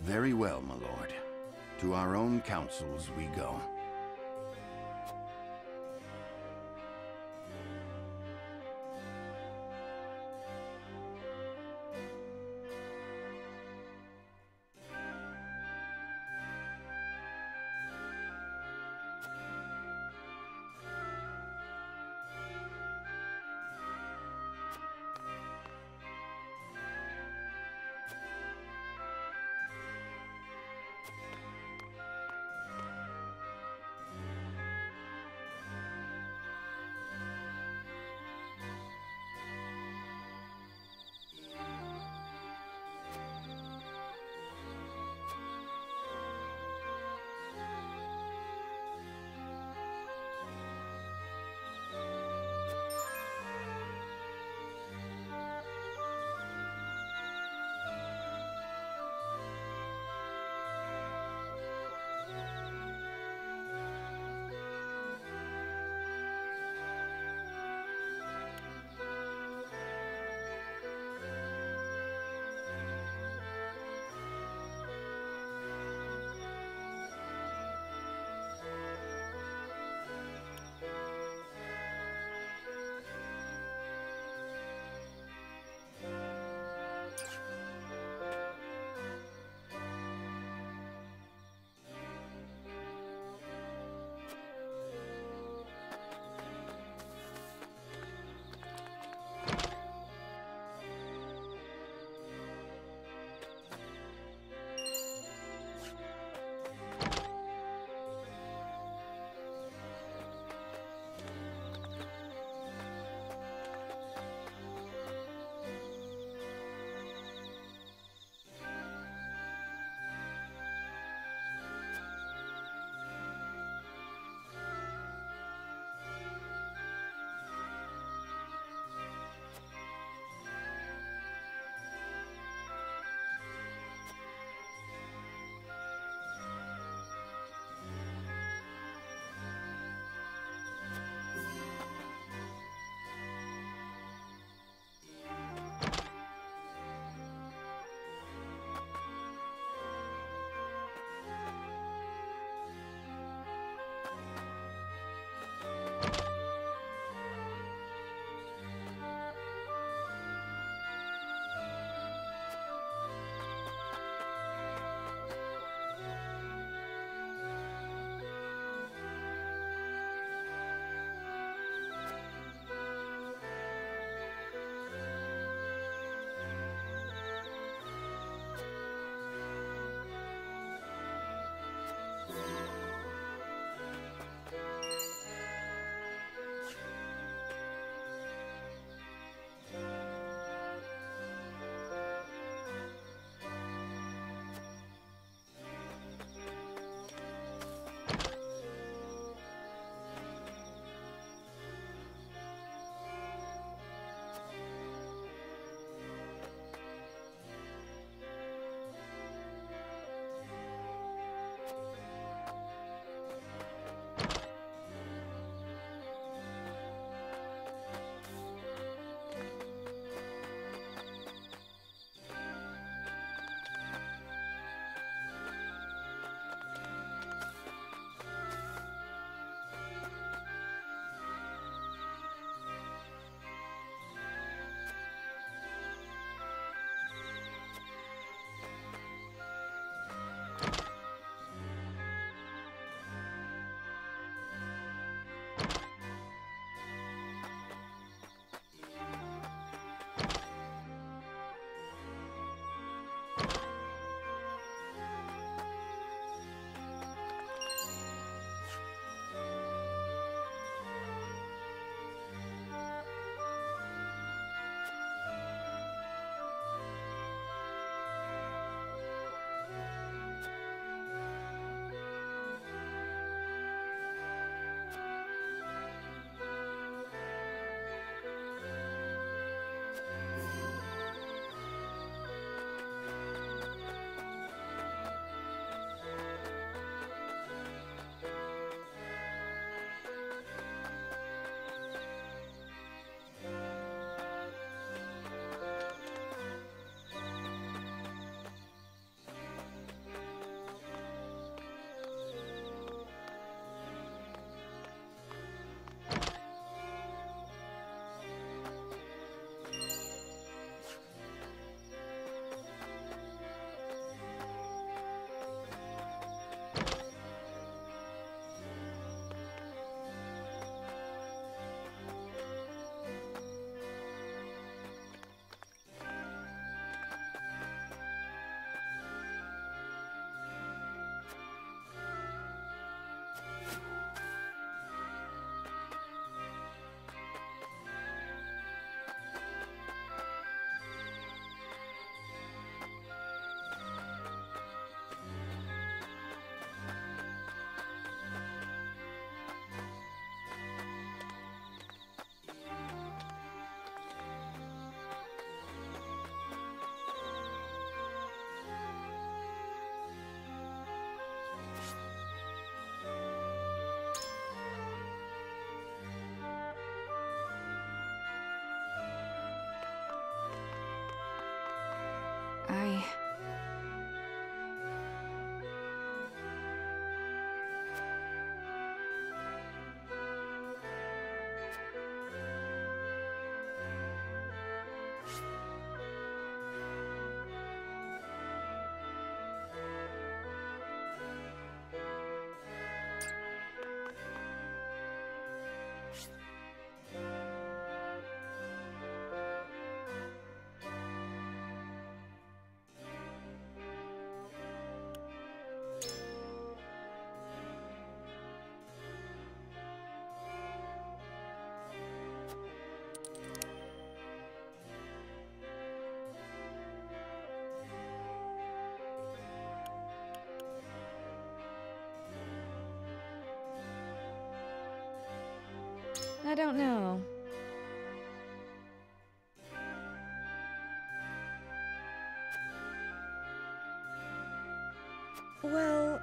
Very well, my lord. To our own councils we go. I don't know. Well...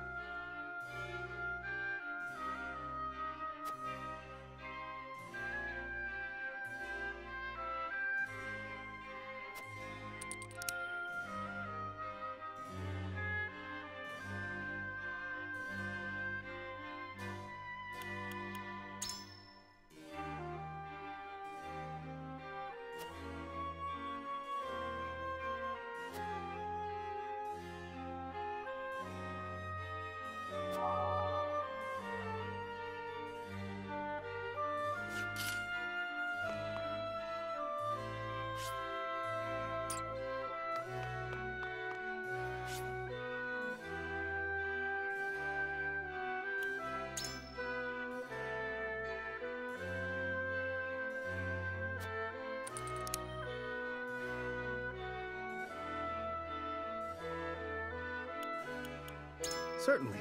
Certainly.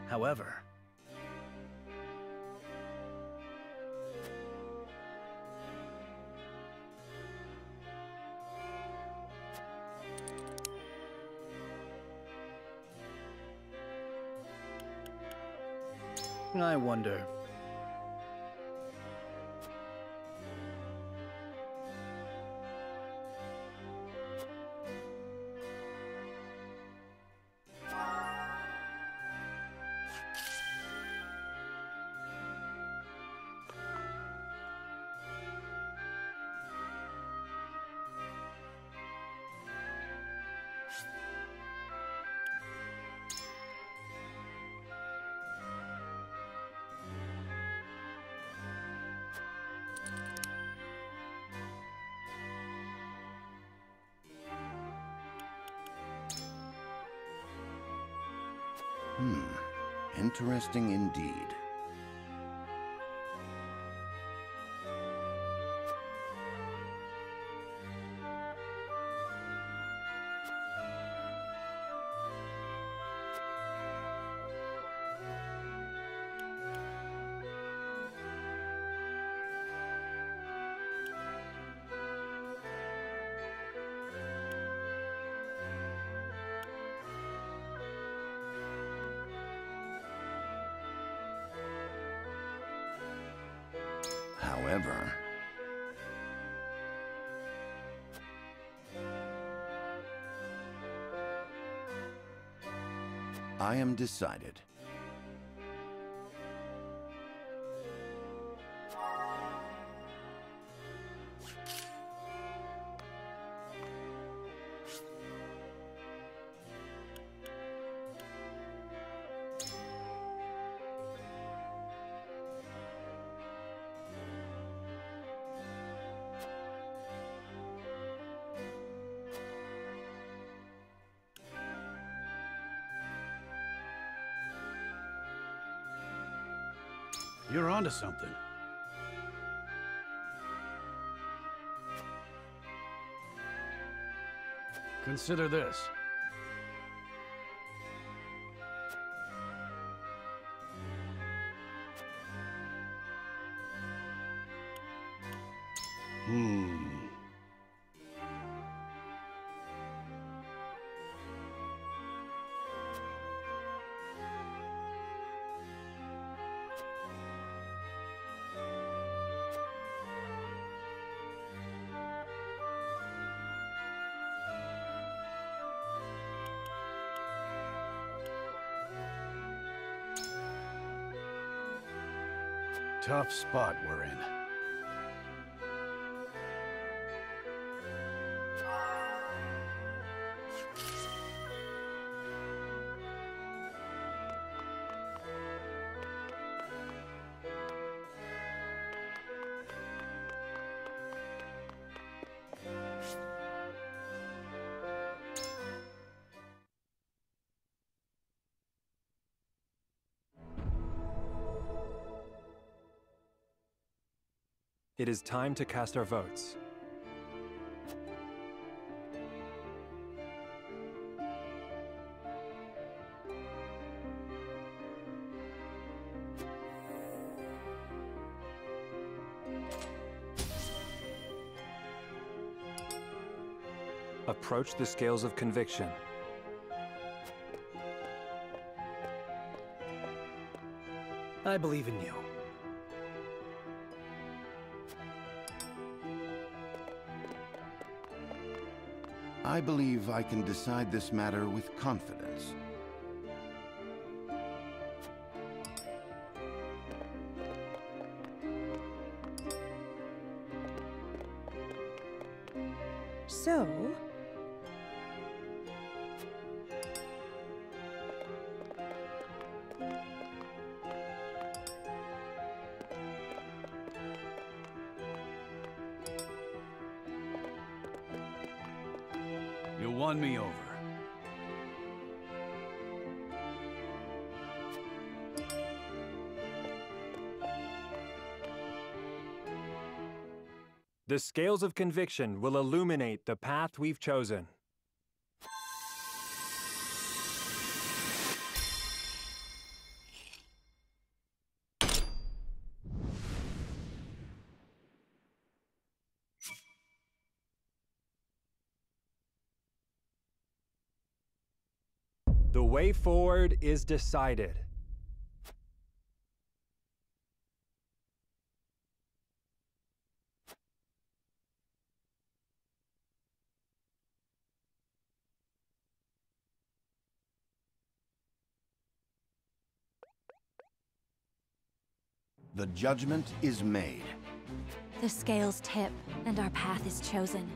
However... I wonder... Interesting indeed. However... I am decided. You're onto something. Consider this. Tough spot we're in. It is time to cast our votes. Approach the scales of conviction. I believe in you. I believe I can decide this matter with confidence. So... You won me over. The scales of conviction will illuminate the path we've chosen. The way forward is decided. The judgment is made. The scales tip, and our path is chosen.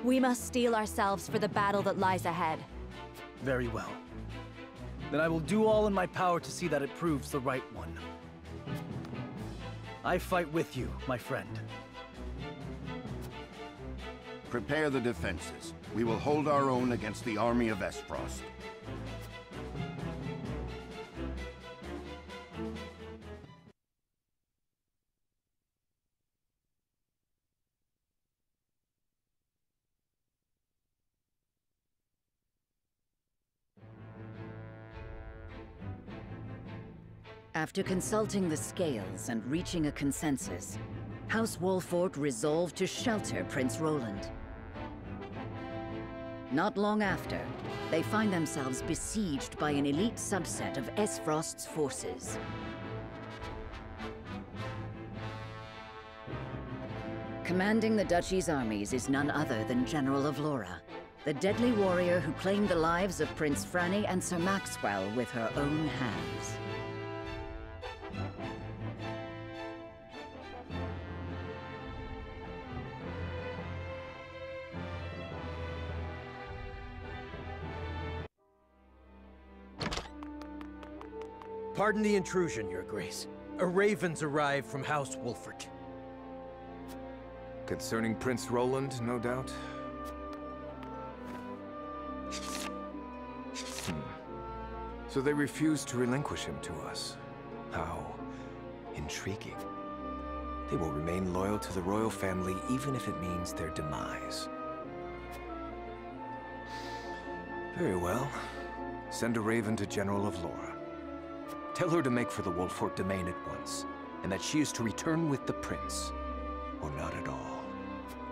We must steel ourselves for the battle that lies ahead. Very well. Then I will do all in my power to see that it proves the right one. I fight with you, my friend. Prepare the defenses. We will hold our own against the army of Esfrost. After consulting the scales and reaching a consensus, House Wolfort resolved to shelter Prince Roland. Not long after, they find themselves besieged by an elite subset of Esfrost's forces. Commanding the Duchy's armies is none other than General of Laura, the deadly warrior who claimed the lives of Prince Franny and Sir Maxwell with her own hands. Pardon the intrusion, Your Grace. A raven's arrived from House Wolfort. Concerning Prince Roland, no doubt? So they refuse to relinquish him to us. How intriguing. They will remain loyal to the royal family even if it means their demise. Very well. Send a raven to General of Laura. Tell her to make for the Wolfort domain at once, and that she is to return with the prince, or not at all.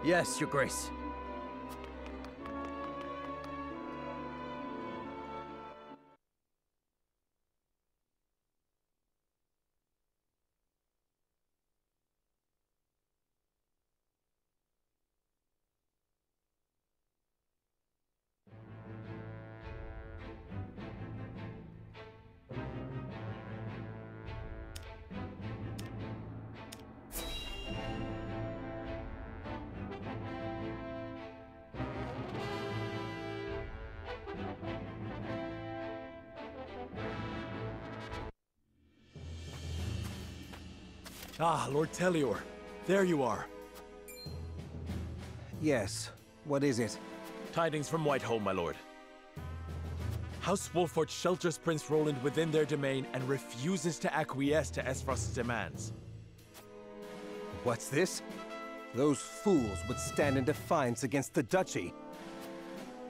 Yes, Your Grace. Ah, Lord Telior. There you are. Yes. What is it? Tidings from Whitehall, my lord. House Wolfort shelters Prince Roland within their domain and refuses to acquiesce to Esfrost's demands. What's this? Those fools would stand in defiance against the Duchy.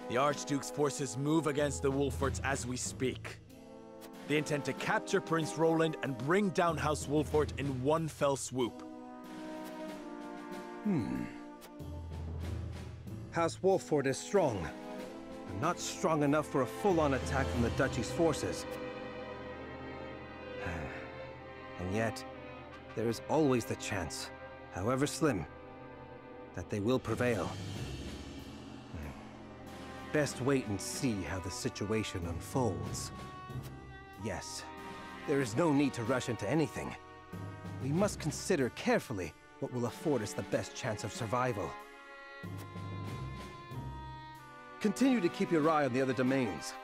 The Archduke's forces move against the Wolforts as we speak. They intend to capture Prince Roland and bring down House Wolfort in one fell swoop. House Wolffort is strong, but not strong enough for a full-on attack from the Duchy's forces. And yet, there is always the chance, however slim, that they will prevail. Best wait and see how the situation unfolds. Yes, there is no need to rush into anything. We must consider carefully what will afford us the best chance of survival. Continue to keep your eye on the other domains.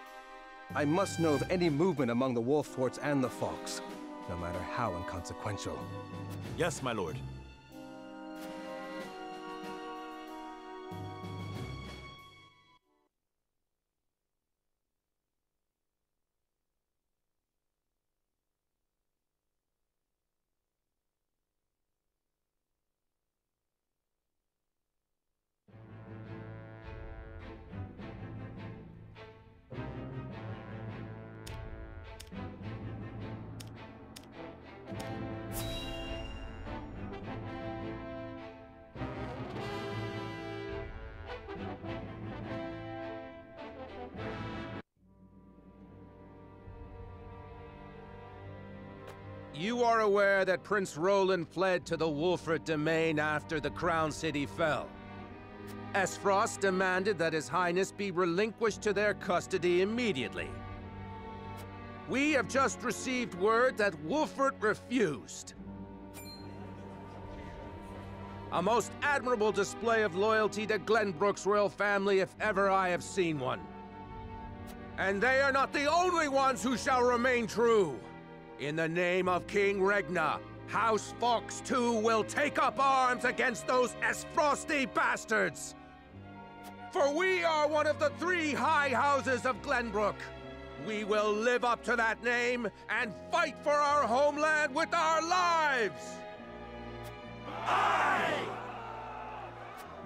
I must know of any movement among the Wolfforts and the Falks, no matter how inconsequential. Yes, my lord. You are aware that Prince Roland fled to the Wolffort domain after the Crown City fell. Esfrost demanded that His Highness be relinquished to their custody immediately. We have just received word that Wolffort refused. A most admirable display of loyalty to Glenbrook's royal family if ever I have seen one. And they are not the only ones who shall remain true. In the name of King Regna, House Fox too will take up arms against those Esfrosty bastards! For we are one of the 3 high houses of Glenbrook. We will live up to that name and fight for our homeland with our lives! Aye!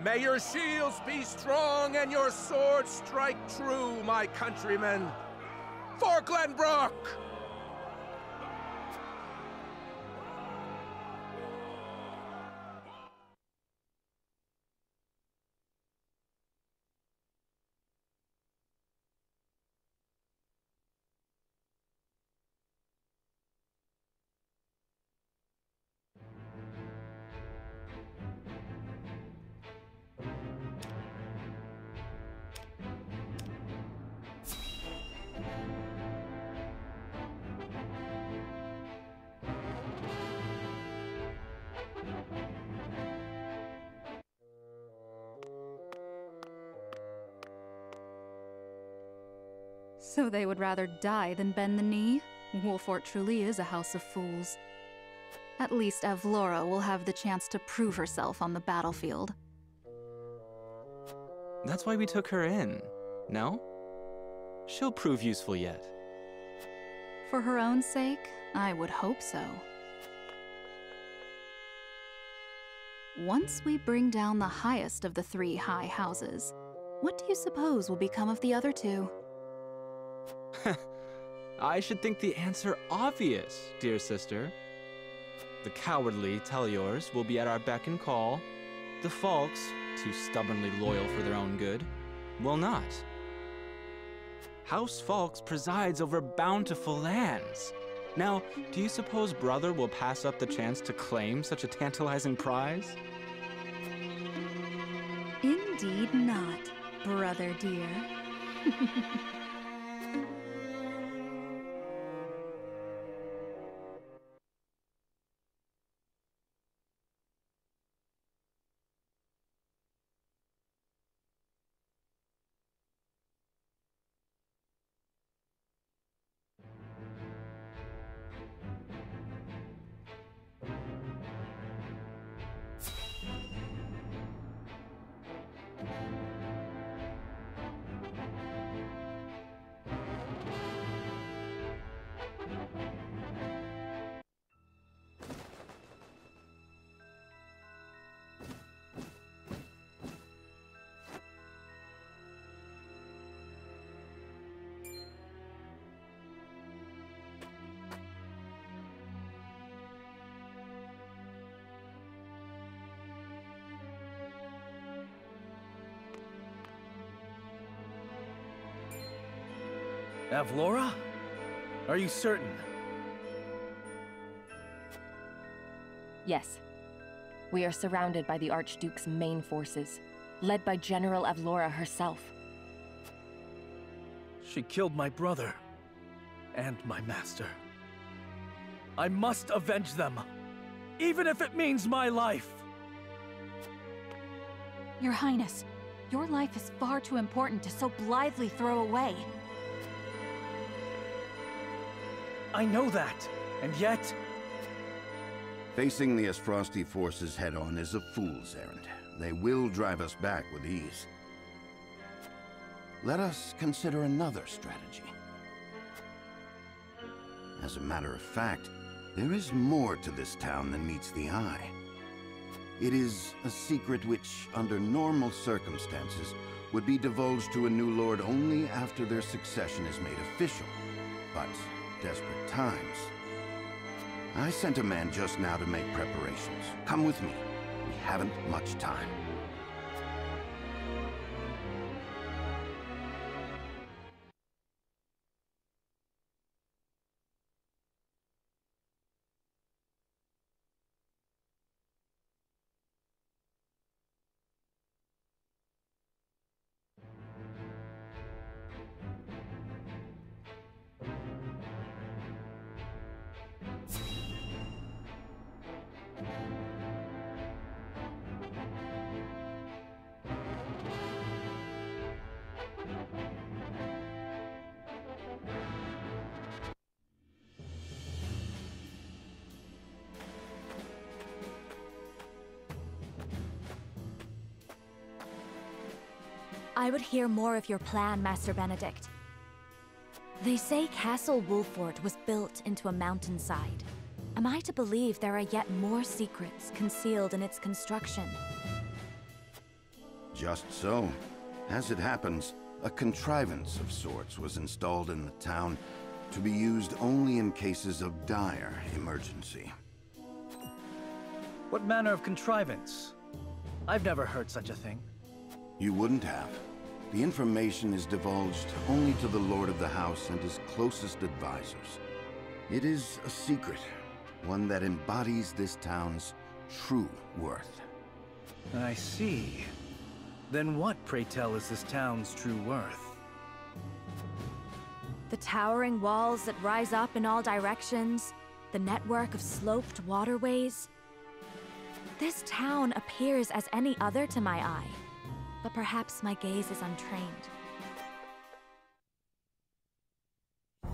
May your shields be strong and your swords strike true, my countrymen! For Glenbrook! So they would rather die than bend the knee? Wolffort truly is a house of fools. At least Avlora will have the chance to prove herself on the battlefield. That's why we took her in, no? She'll prove useful yet. For her own sake, I would hope so. Once we bring down the highest of the 3 high houses, what do you suppose will become of the other 2? I should think the answer obvious, dear sister. The cowardly Teliors will be at our beck and call. The Falks, too stubbornly loyal for their own good, will not. House Falks presides over bountiful lands. Now, do you suppose Brother will pass up the chance to claim such a tantalizing prize? Indeed not, brother dear. Avlora? Are you certain? Yes. We are surrounded by the Archduke's main forces, led by General Avlora herself. She killed my brother. And my master. I must avenge them. Even if it means my life. Your Highness, your life is far too important to so blithely throw away. I know that, and yet... Facing the Asfrosti forces head-on is a fool's errand. They will drive us back with ease. Let us consider another strategy. As a matter of fact, there is more to this town than meets the eye. It is a secret which, under normal circumstances, would be divulged to a new lord only after their succession is made official. But desperate times. I sent a man just now to make preparations. Come with me. We haven't much time. I would hear more of your plan, Master Benedict. They say Castle Wolfort was built into a mountainside. Am I to believe there are yet more secrets concealed in its construction? Just so. As it happens, a contrivance of sorts was installed in the town to be used only in cases of dire emergency. What manner of contrivance? I've never heard such a thing. You wouldn't have. The information is divulged only to the Lord of the House and his closest advisors. It is a secret, one that embodies this town's true worth. I see. Then what, pray tell, is this town's true worth? The towering walls that rise up in all directions, the network of sloped waterways. This town appears as any other to my eye. But perhaps my gaze is untrained.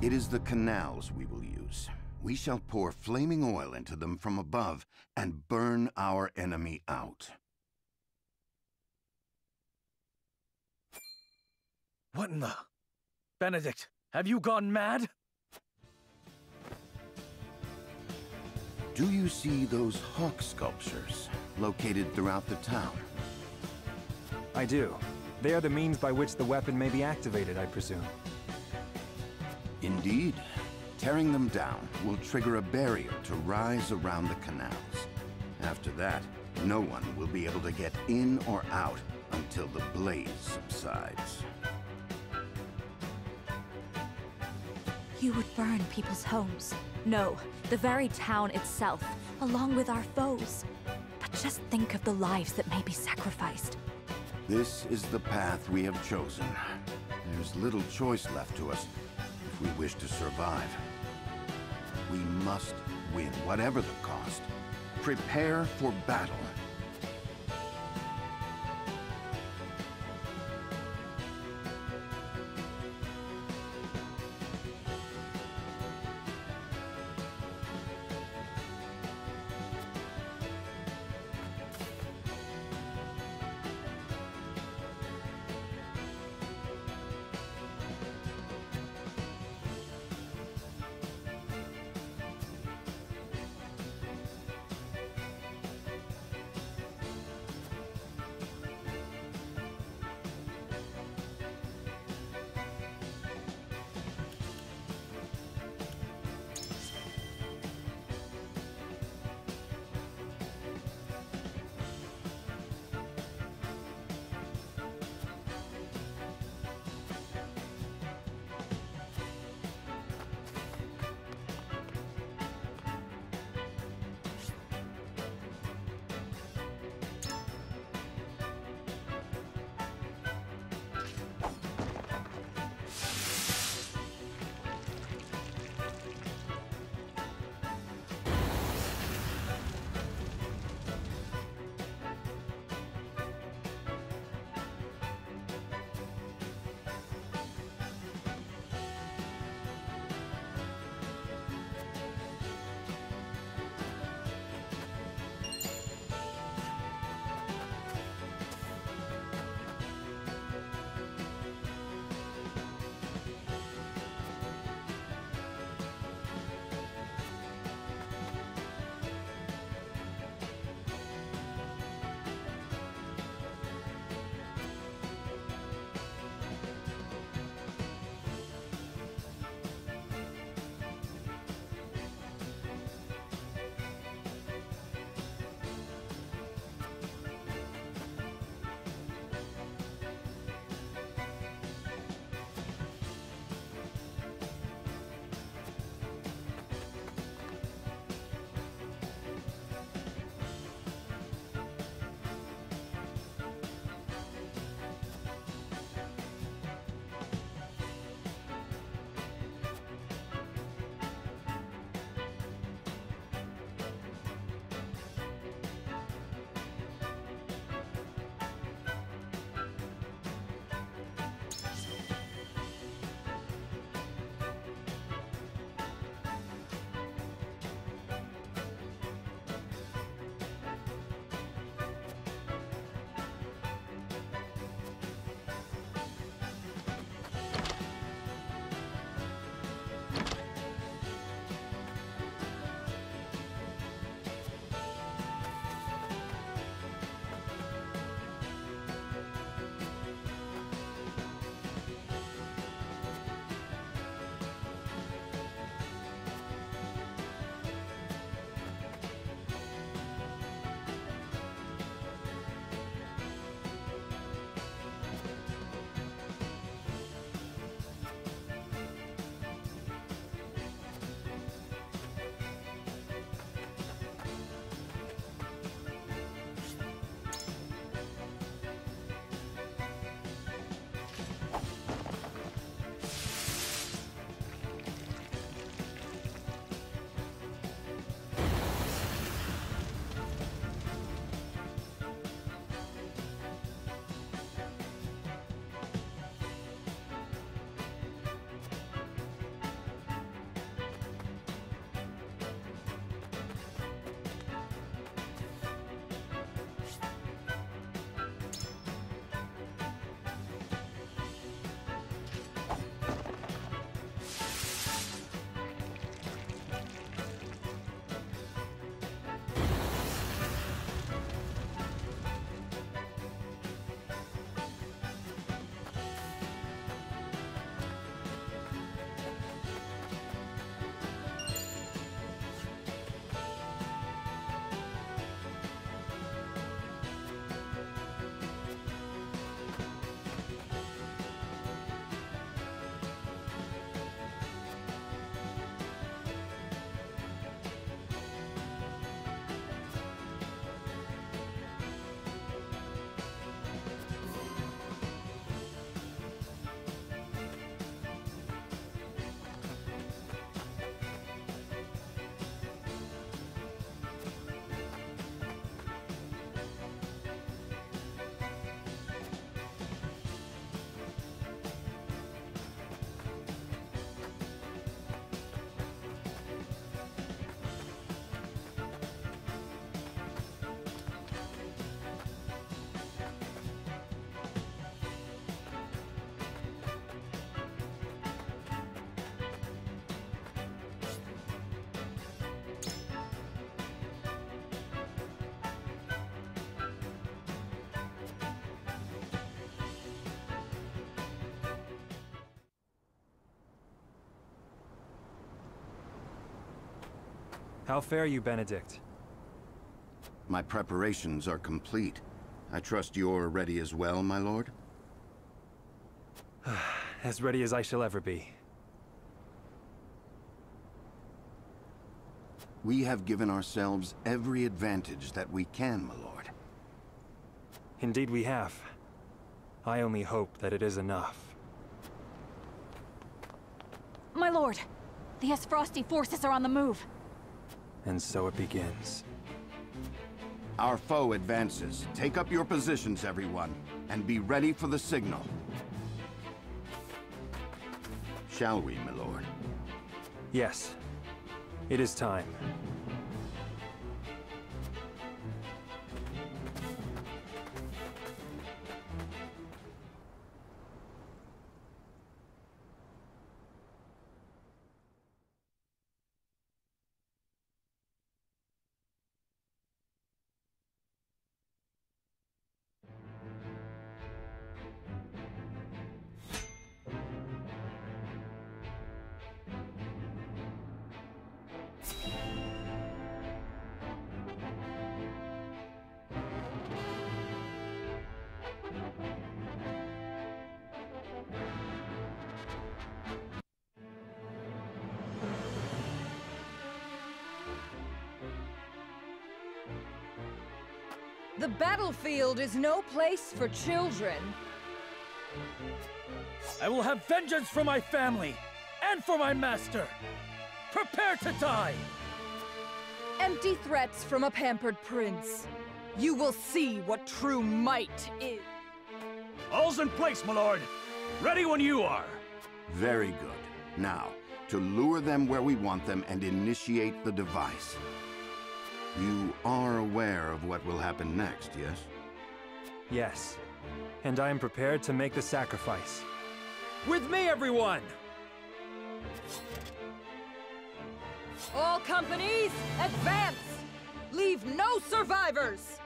It is the canals we will use. We shall pour flaming oil into them from above and burn our enemy out. What in the... Benedict, have you gone mad? Do you see those hawk sculptures located throughout the town? I do. They are the means by which the weapon may be activated, I presume. Indeed. Tearing them down will trigger a barrier to rise around the canals. After that, no one will be able to get in or out until the blaze subsides. You would burn people's homes. No, the very town itself, along with our foes. But just think of the lives that may be sacrificed. This is the path we have chosen. There's little choice left to us if we wish to survive. We must win, whatever the cost. Prepare for battle. How fare you, Benedict? My preparations are complete. I trust you're ready as well, my lord? As ready as I shall ever be. We have given ourselves every advantage that we can, my lord. Indeed we have. I only hope that it is enough. My lord, the Frosty forces are on the move. And so it begins. Our foe advances. Take up your positions, everyone, and be ready for the signal. Shall we, my lord? Yes. It is time. The battlefield is no place for children. I will have vengeance for my family and for my master. Prepare to die! Empty threats from a pampered prince. You will see what true might is. All's in place, my lord. Ready when you are. Very good. Now, to lure them where we want them and initiate the device. You are aware of what will happen next, yes? Yes. And I am prepared to make the sacrifice. With me, everyone! All companies, advance! Leave no survivors!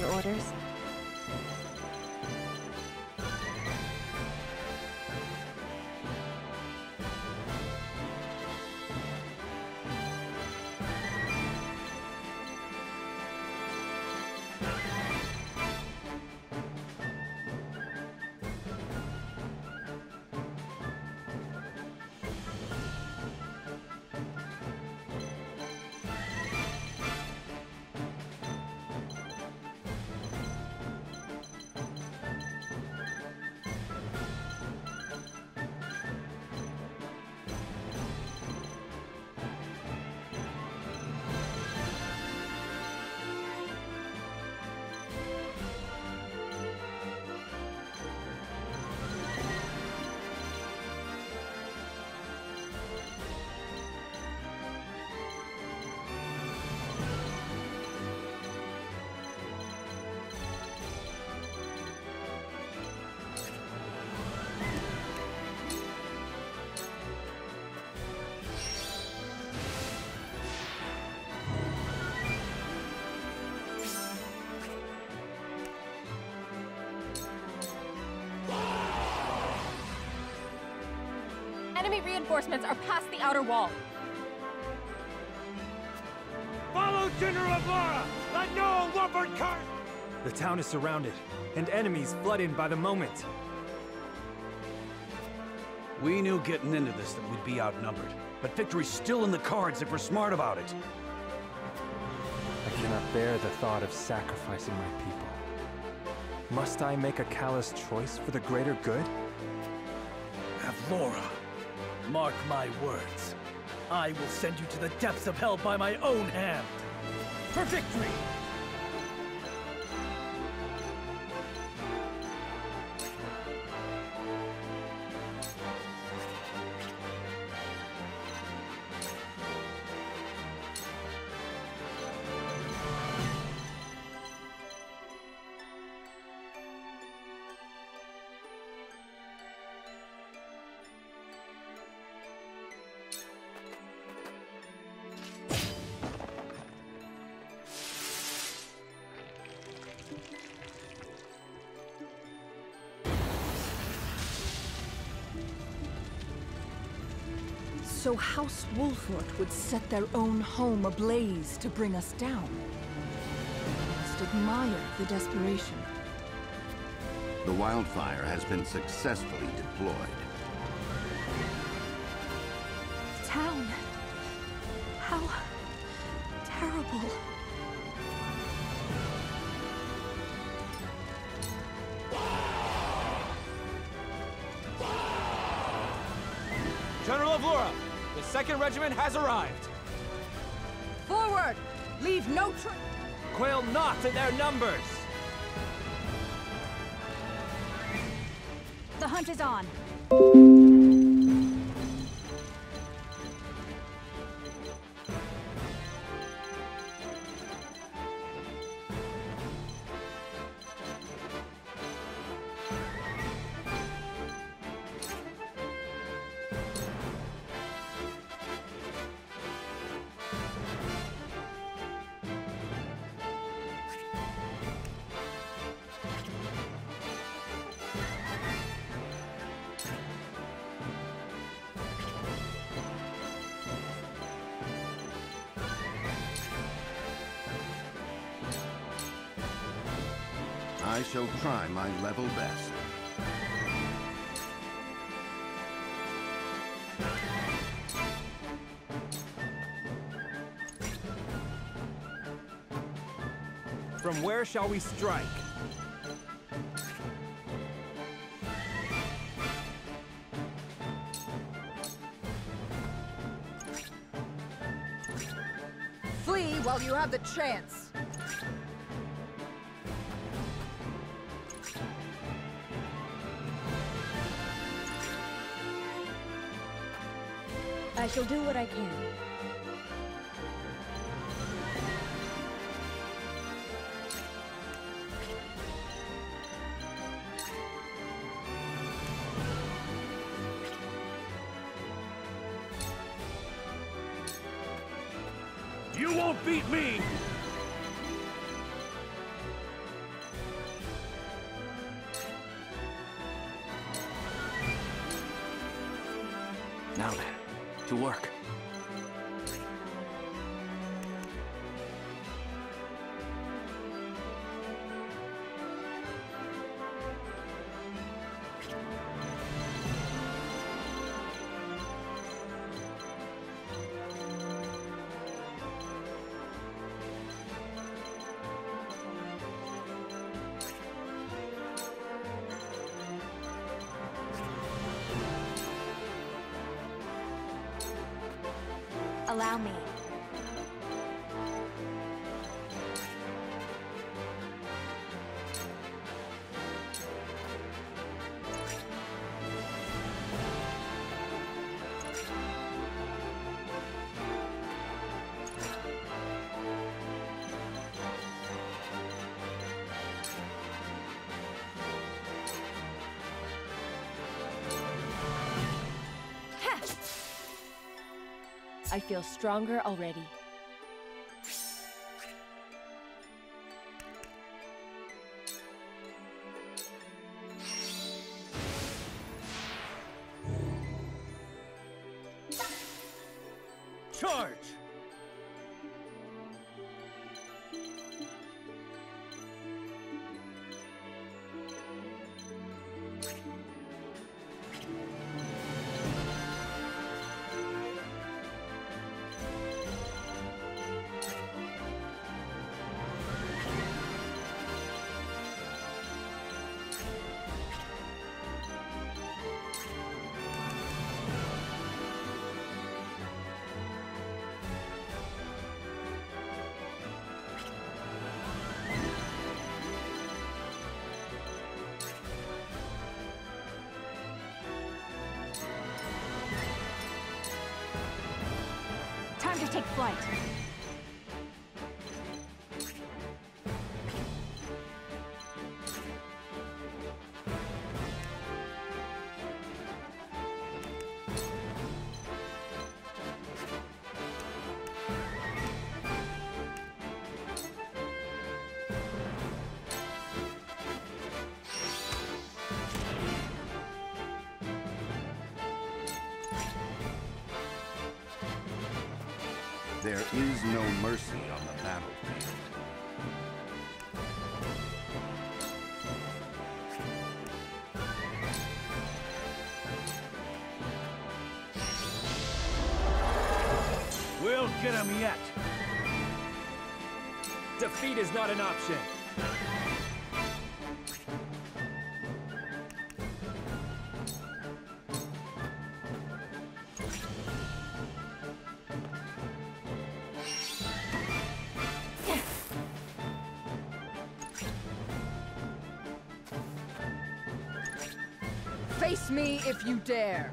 Your orders? Enemy reinforcements are past the outer wall. Follow General Laura! Let no Wolford cart! The town is surrounded, and enemies flood in by the moment. We knew getting into this that we'd be outnumbered, but victory's still in the cards if we're smart about it. I cannot bear the thought of sacrificing my people. Must I make a callous choice for the greater good? Avlora, mark my words. I will send you to the depths of hell by my own hand. For victory! So House Wolford would set their own home ablaze to bring us down. Must admire the desperation. The wildfire has been successfully deployed. The town. How terrible. General Avlora, the 2nd Regiment has arrived. Forward! Leave no trace. Quail not at their numbers. The hunt is on. I shall try my level best. From where shall we strike? Flee while you have the chance. I shall do what I can. You won't beat me! Now then, to work. Allow me. I feel stronger already. Charge! Time to take flight. There is no mercy on the battlefield. We'll get him yet. Defeat is not an option. Face me if you dare!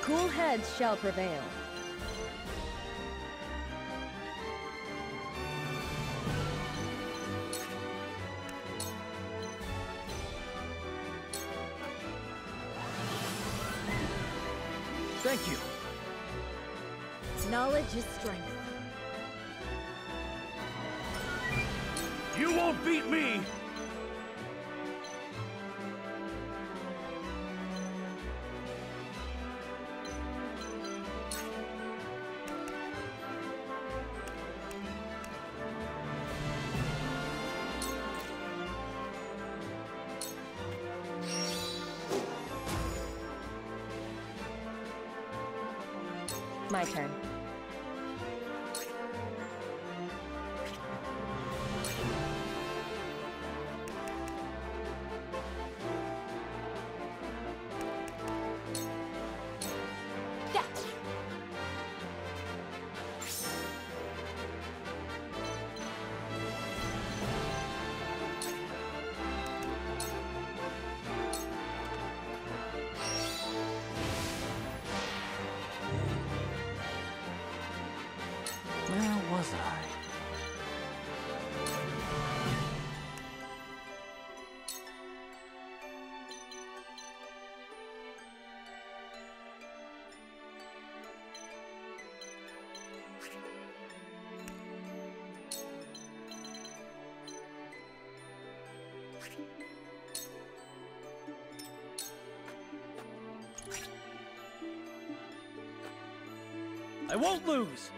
Cool heads shall prevail. Thank you. Knowledge is strength. You won't beat me! My turn. Where was I? I won't lose!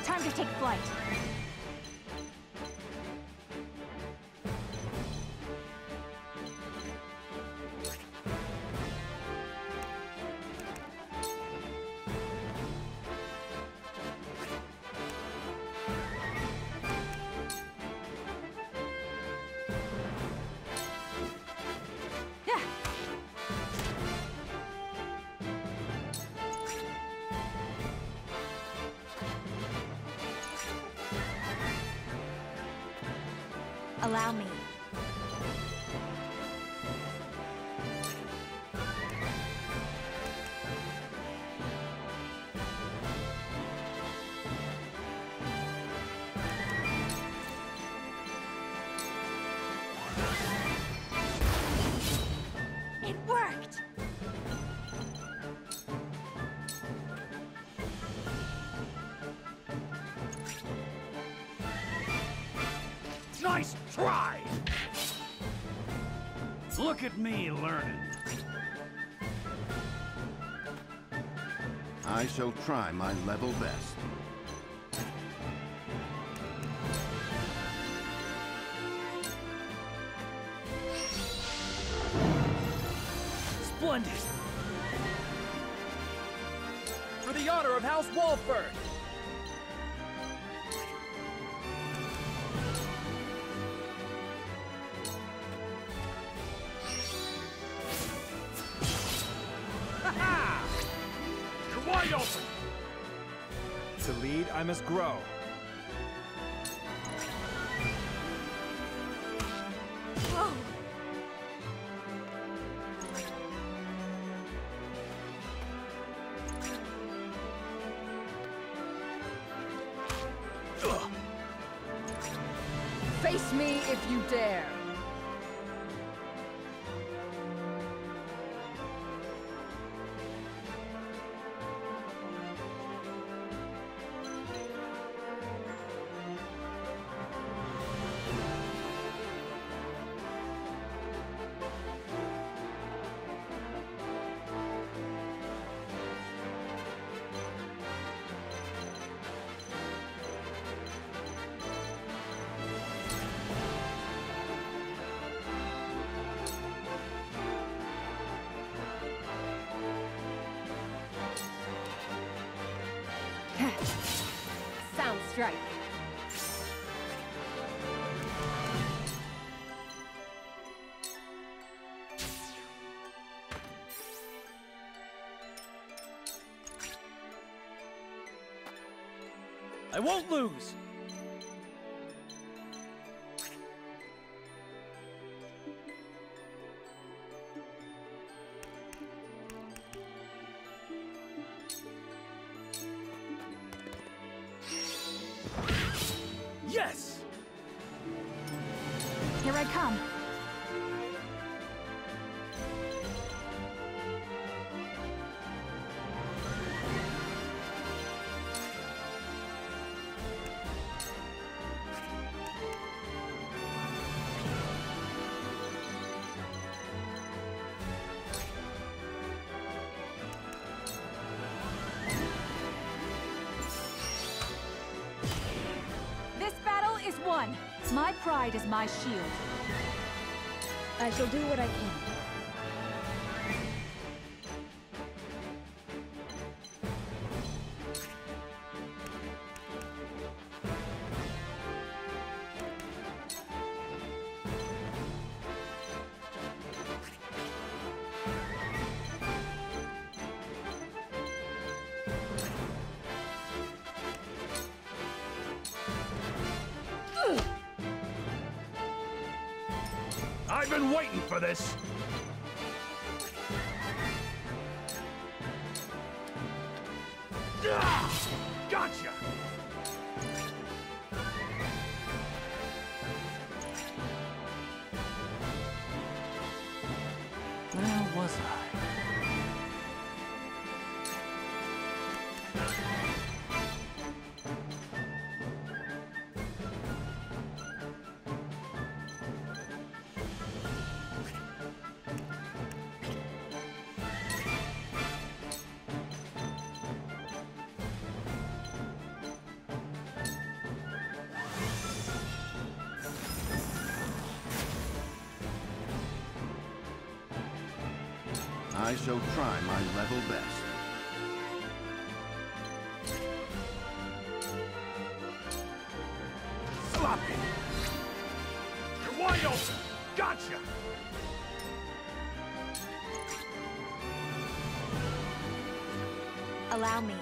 Time to take flight. Allow me. It worked! Nice try! Look at me learning. I shall try my level best. Splendid! For the honor of House Walford! You're wide open! To lead, I must grow. Whoa! Face me if you dare! Sound strike. I won't lose! Yes! Here I come. This battle is won. My pride is my shield. I shall do what I can. I've been waiting for this! Ah! Gotcha! Where was I? I shall try my level best. Sloppy! You're wide open! Gotcha! Allow me.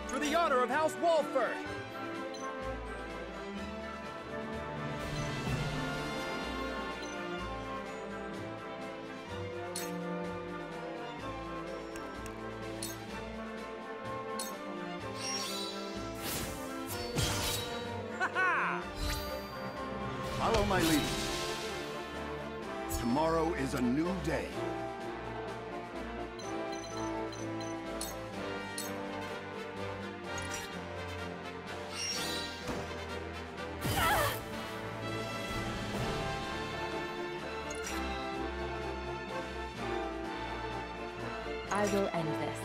For the honor of House Walford! Follow my lead. Tomorrow is a new day. I will end this.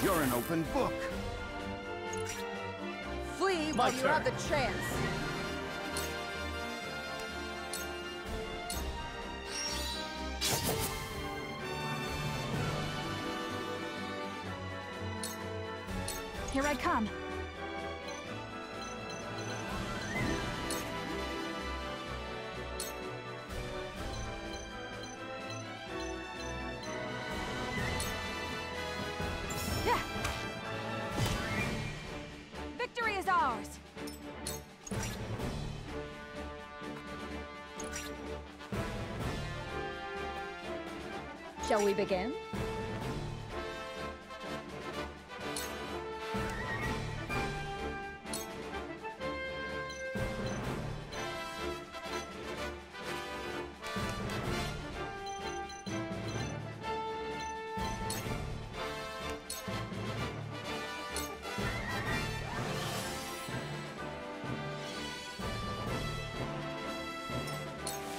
You're an open book. Flee while you have the chance. Here I come. Yeah. Victory is ours. Shall we begin?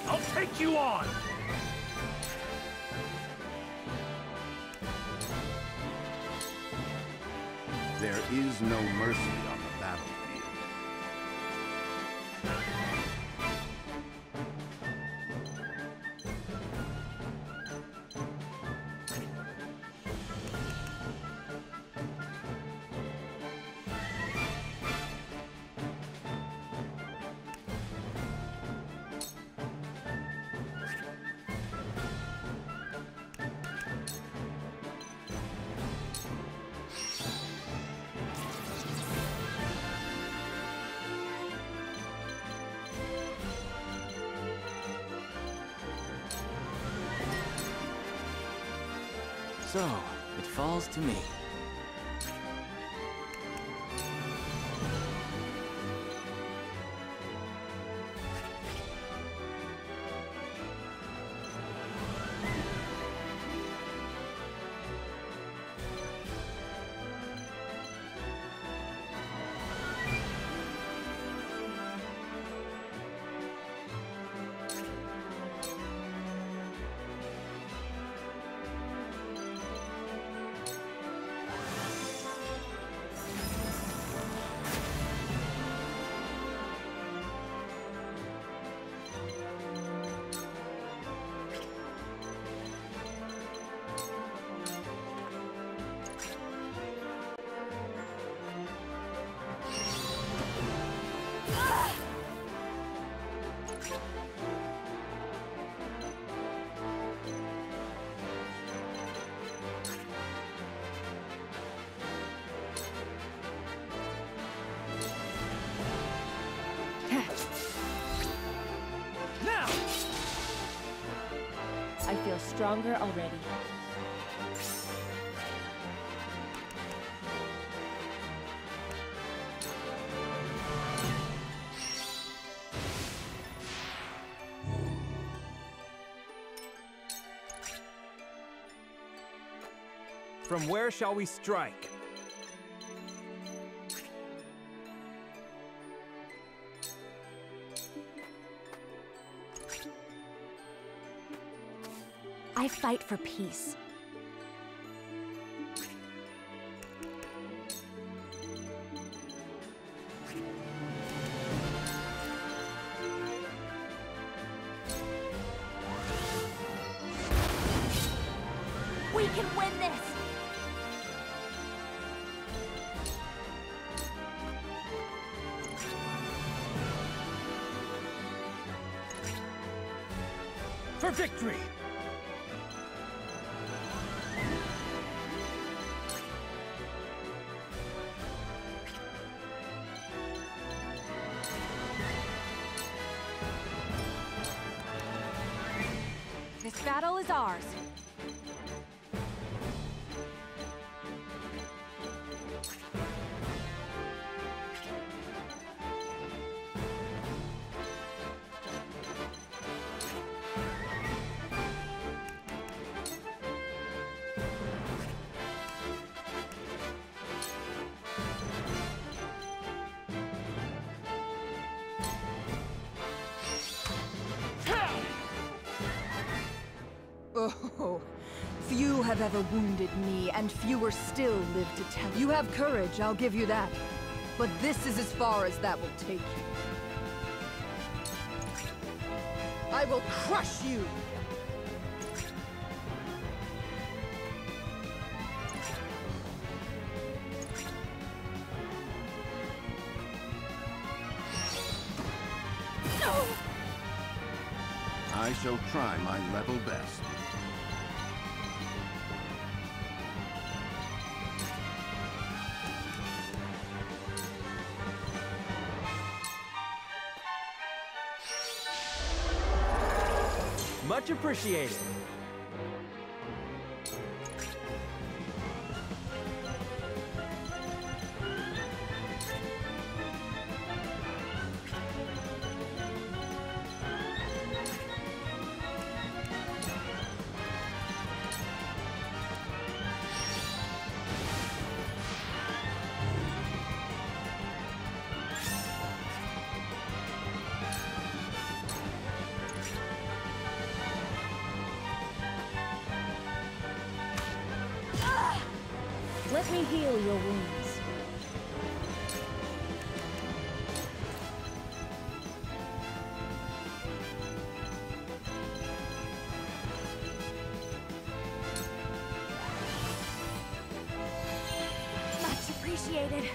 I'll take you on! There is no mercy on the battlefield. So, it falls to me. Now! I feel stronger already. From where shall we strike? I fight for peace. We can win this! For victory! This battle is ours. Oh, few have ever wounded me, and fewer still live to tell. You have courage, I'll give you that. But this is as far as that will take you. I will crush you! I shall try my level best. Much appreciated. Let me heal your wounds. Much appreciated.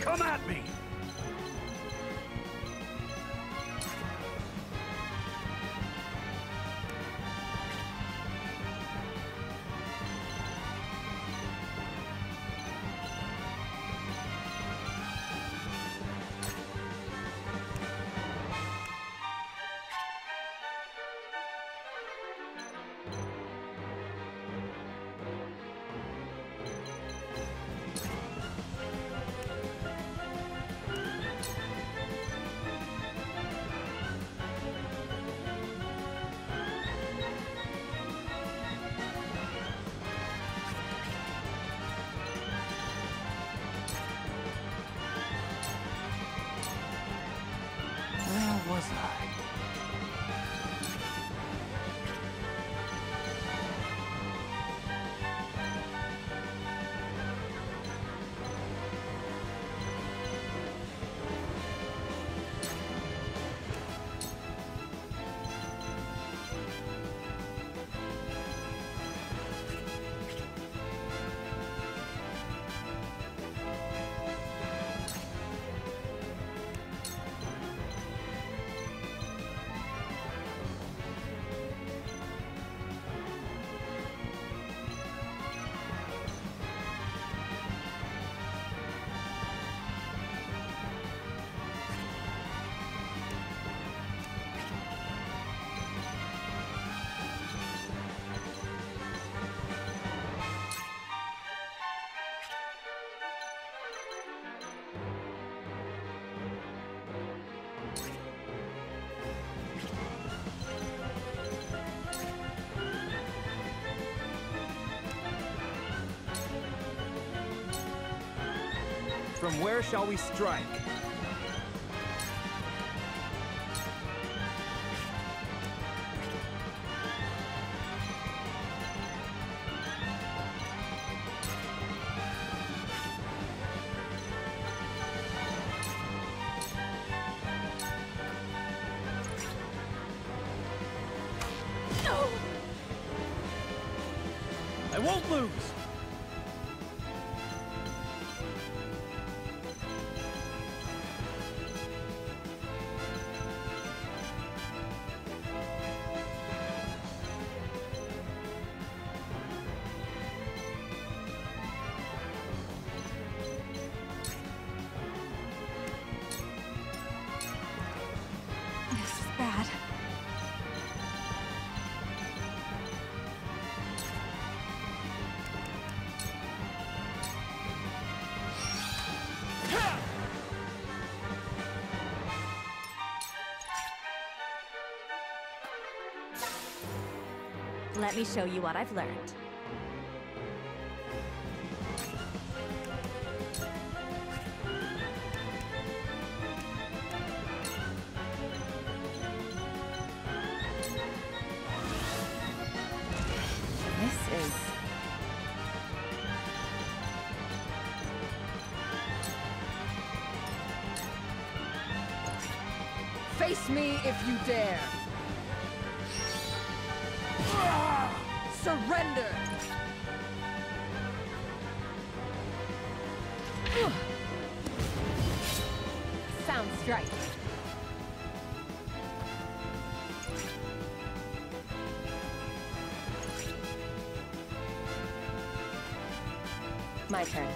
Come at me! Where was I? From where shall we strike? won't lose! This is bad. Let me show you what I've learned. This is... Face me if you dare! Surrender! Sounds right. My turn.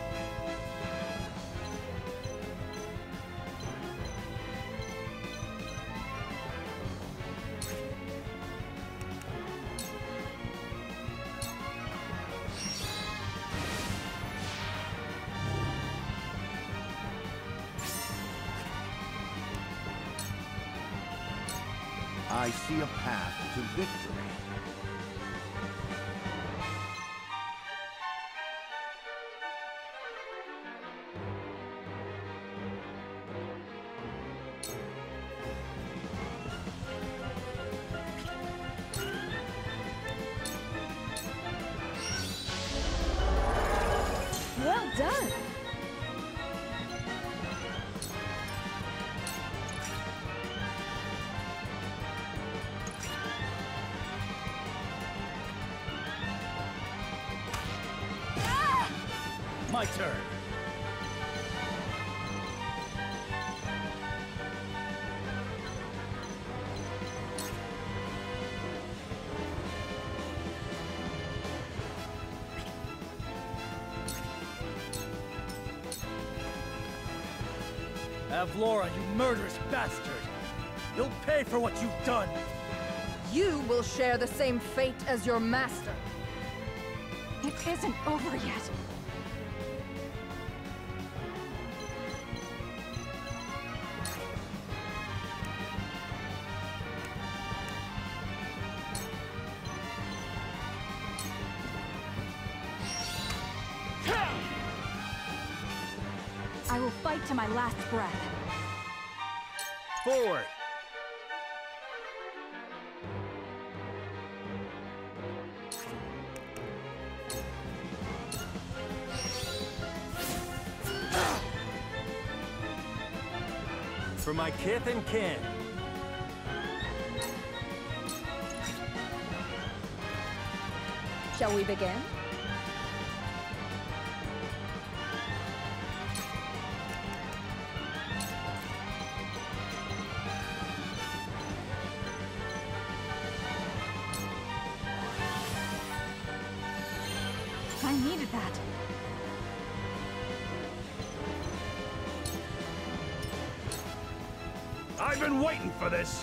I see a path to victory. Well done! My turn. Avlora, you murderous bastard! You'll pay for what you've done! You will share the same fate as your master. It isn't over yet. I will fight to my last breath. Forward! For my kith and kin. Shall we begin? I needed that. I've been waiting for this!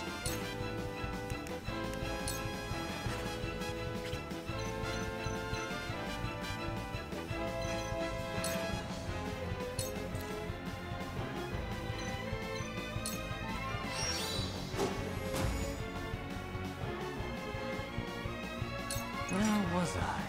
Where was I?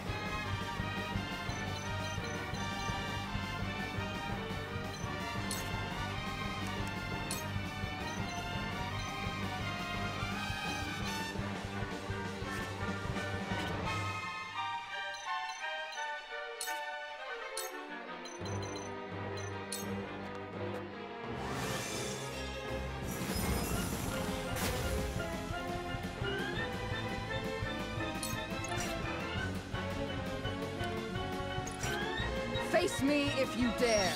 Face me if you dare.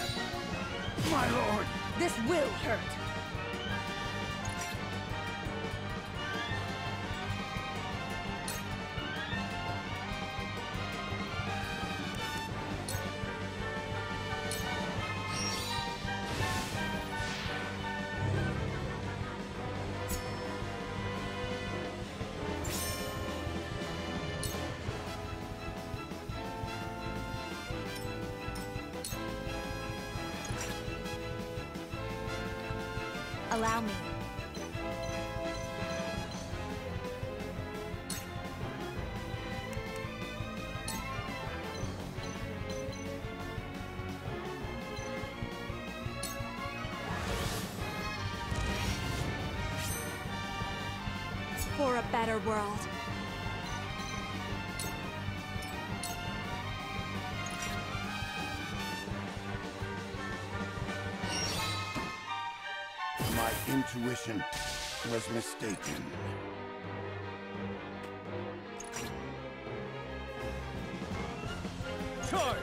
My lord! This will hurt. Allow me. For a better world. My intuition was mistaken. Charge!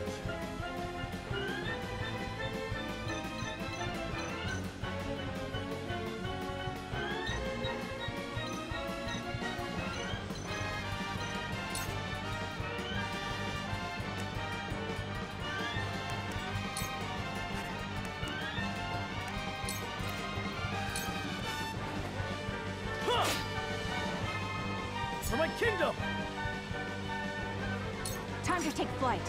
For my kingdom! Time to take flight.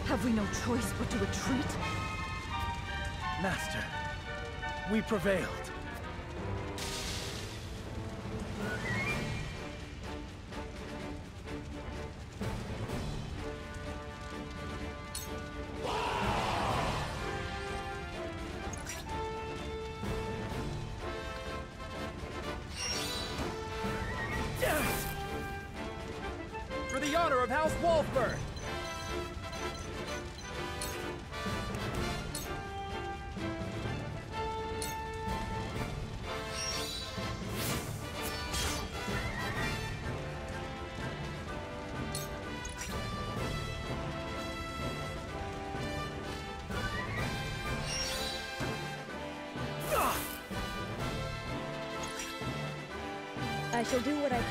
Have we no choice but to retreat? Master, we prevailed. For the honor of House Wolfburn! I shall do what I can.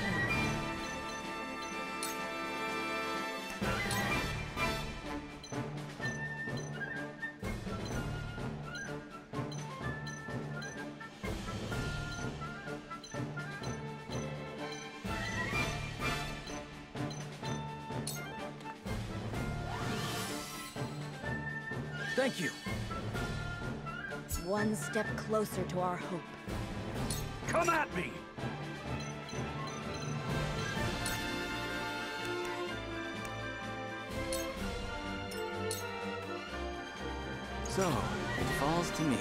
Thank you. One step closer to our hope. Come at me! So, it falls to me.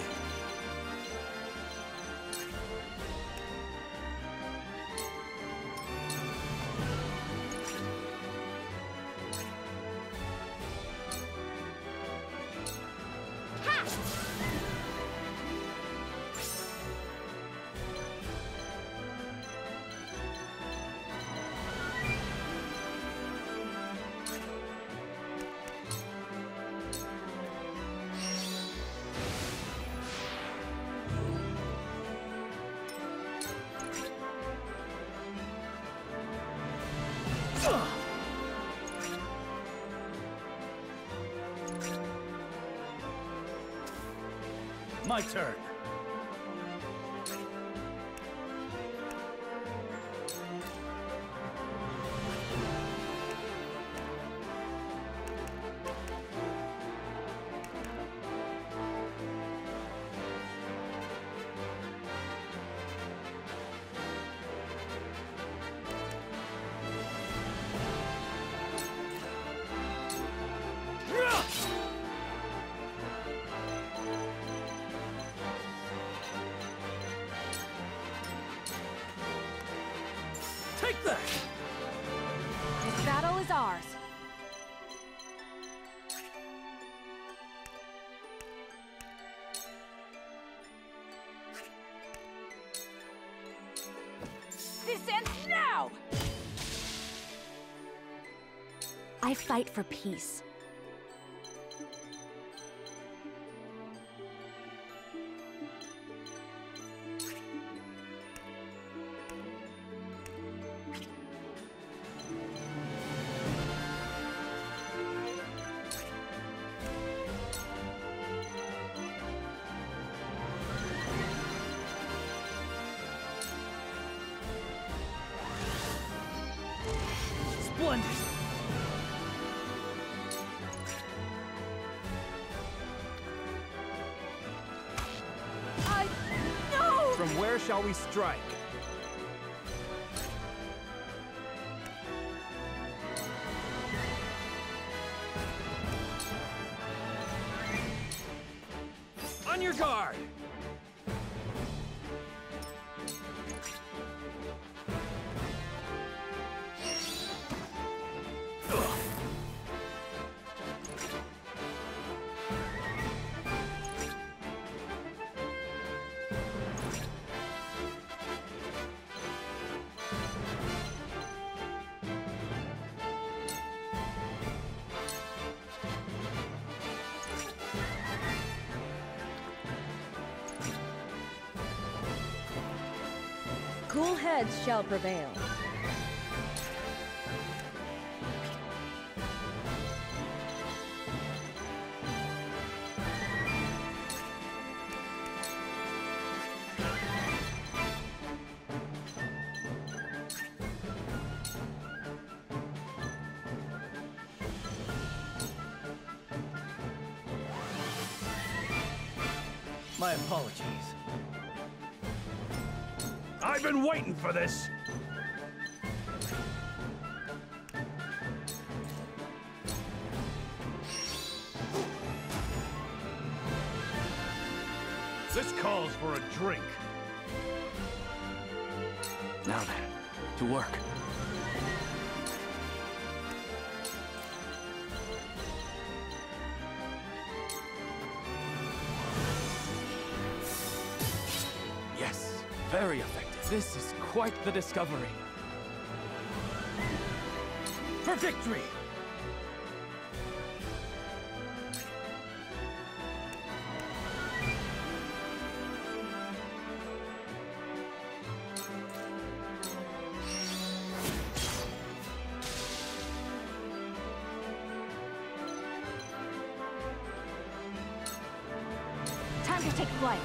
My turn. Take that! This battle is ours. This ends now! I fight for peace. Splendid! No! From where shall we strike? On your guard! Cool heads shall prevail. My apologies. I've been waiting for this! This calls for a drink. Now then, to work. Yes, very effective. This is quite the discovery. For victory! Time to take flight.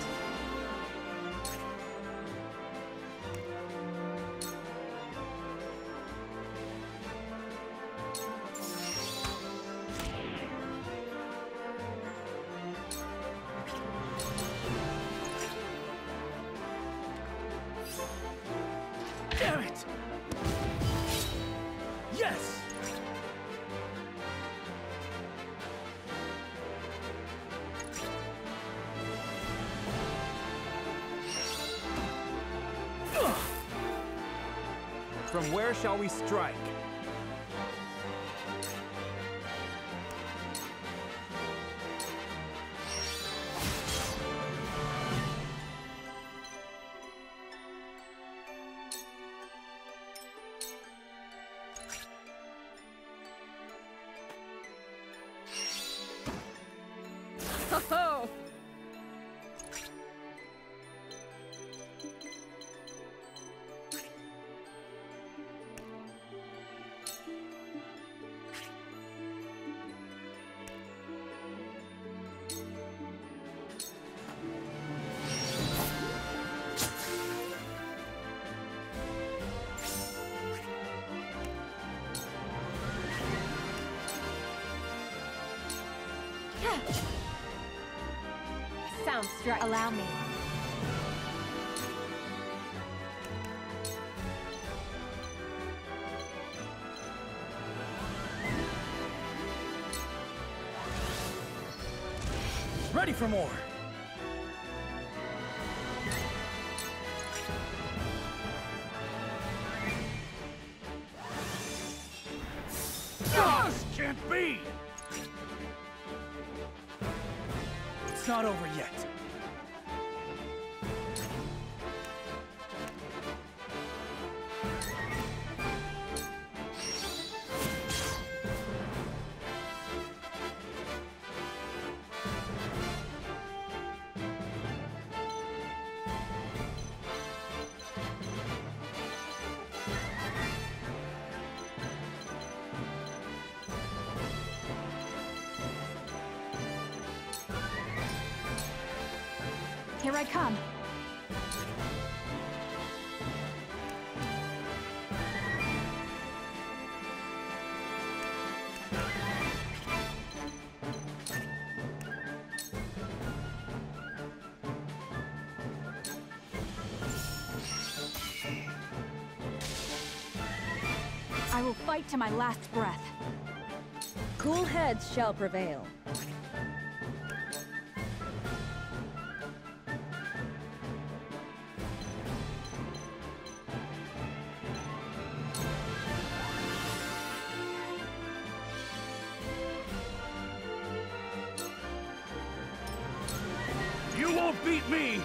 Damn it! Yes! From where shall we strike? Ho-ho! Sound strike. Allow me. Ready for more! can't be! It's not over yet. Here I come. I will fight to my last breath. Cool heads shall prevail. You won't beat me!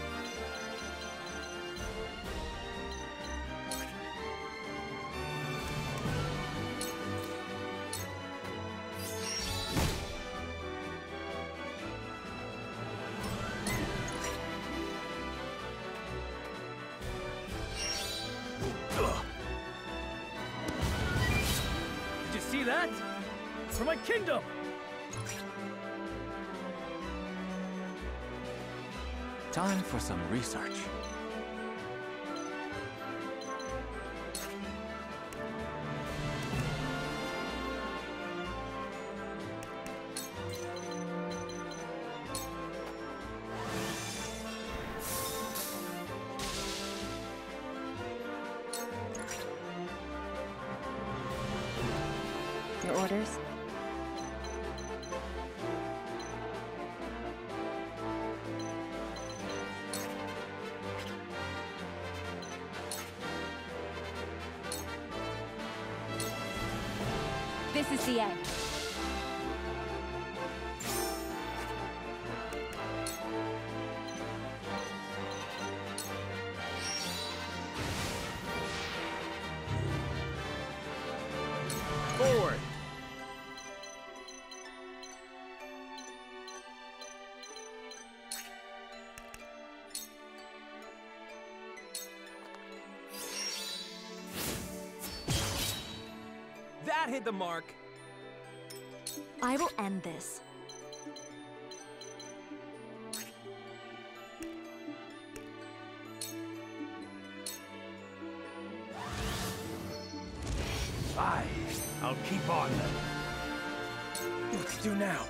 Did you see that? For my kingdom! Time for some research. Your orders? This is the end. Forward! That hit the mark! I will end this. Aye, I'll keep on then. What to do now?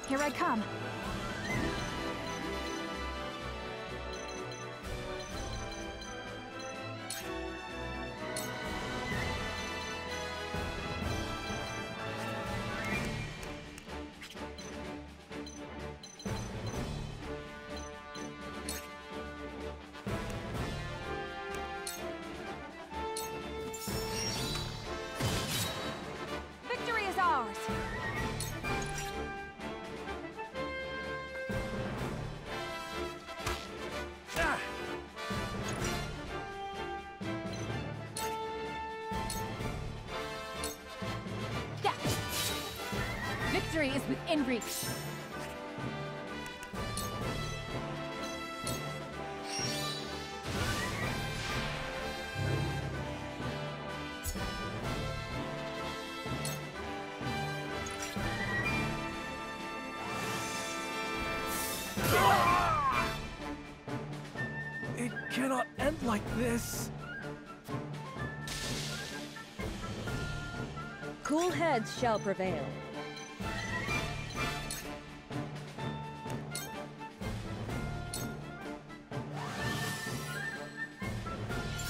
Here I come. Victory is ours! Yeah. Victory is within reach. It cannot end like this. Cool heads shall prevail.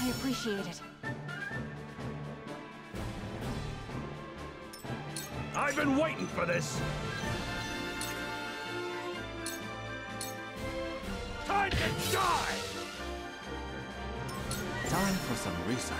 I appreciate it. I've been waiting for this! Time to die! Time for some research.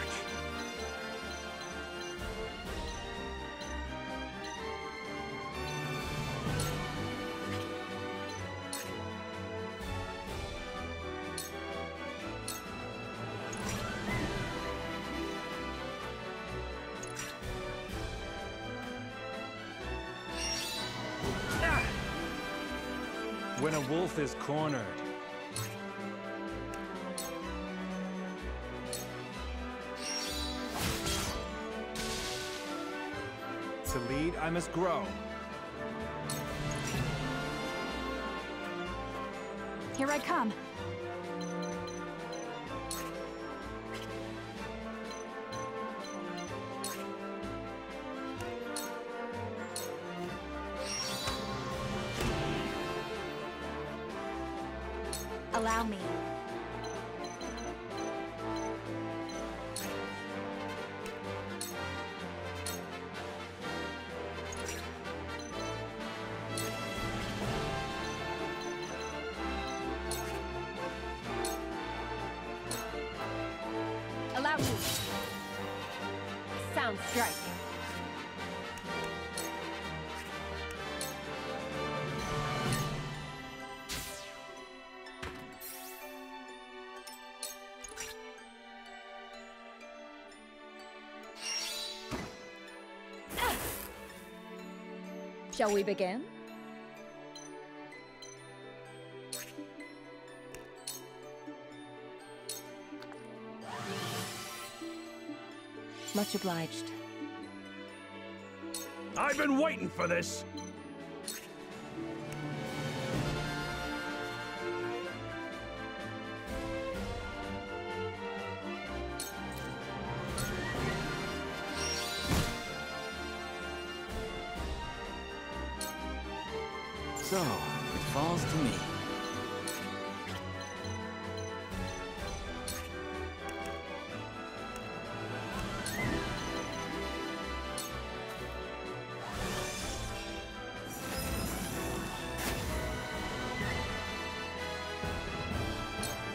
When a wolf is cornered, to lead, I must grow. Here I come. Allow me. Allow me. Sound strike. Shall we begin? Much obliged. I've been waiting for this! So, it falls to me.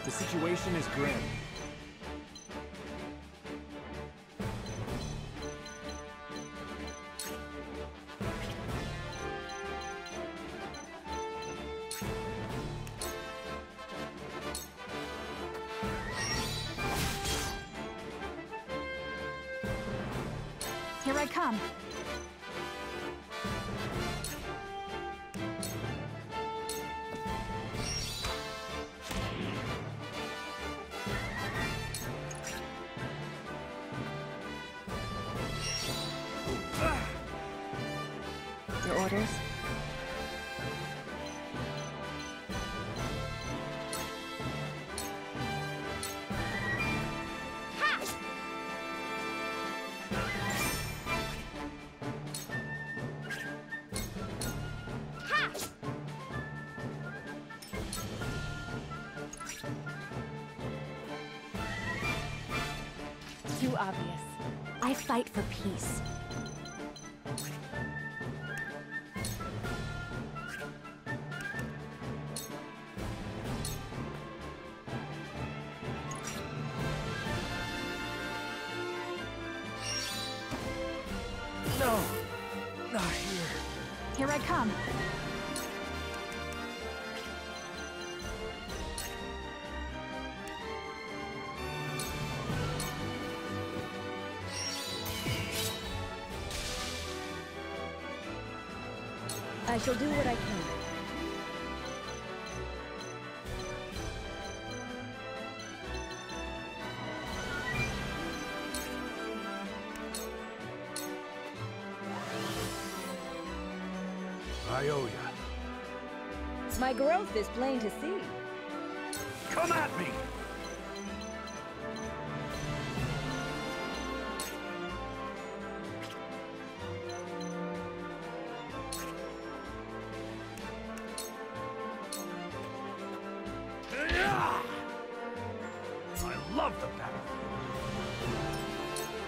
The situation is grim. Here I come. Your orders? Too obvious. I fight for peace. No! Not here. Here I come. I shall do what I can. I owe ya. My growth is plain to see. Come at me! I love the battlefield.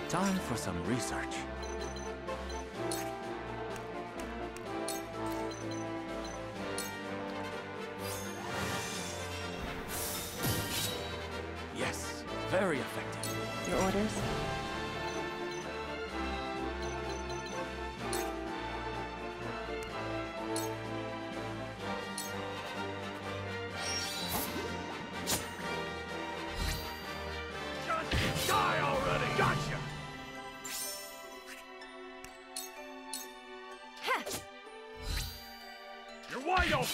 Time for some research. Very effective. Your orders? Just die already! Gotcha! You're wide open!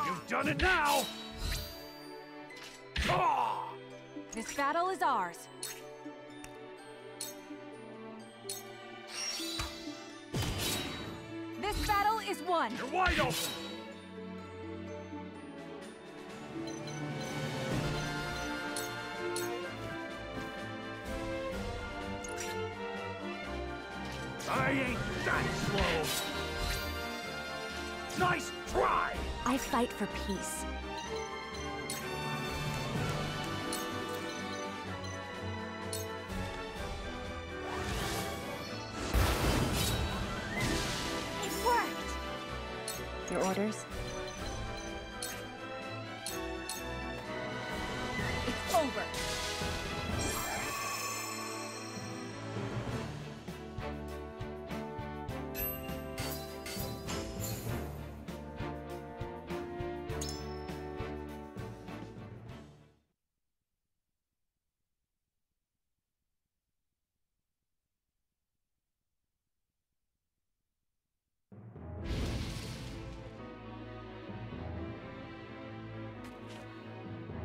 You've done it now! This battle is ours. This battle is won. You're wide open! I ain't that slow! Nice try! I fight for peace. It worked! Your orders? It's over!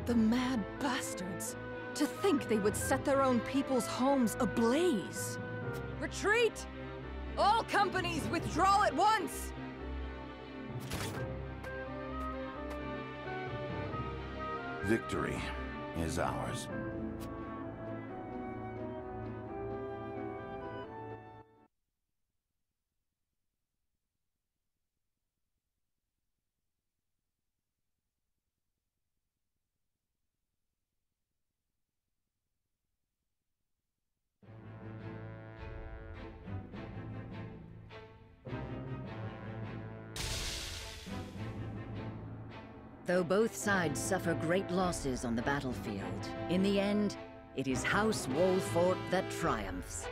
The mad bastards! To think they would set their own people's homes ablaze! Retreat! All companies withdraw at once! Victory is ours. Though both sides suffer great losses on the battlefield, in the end, it is House Wolfort that triumphs.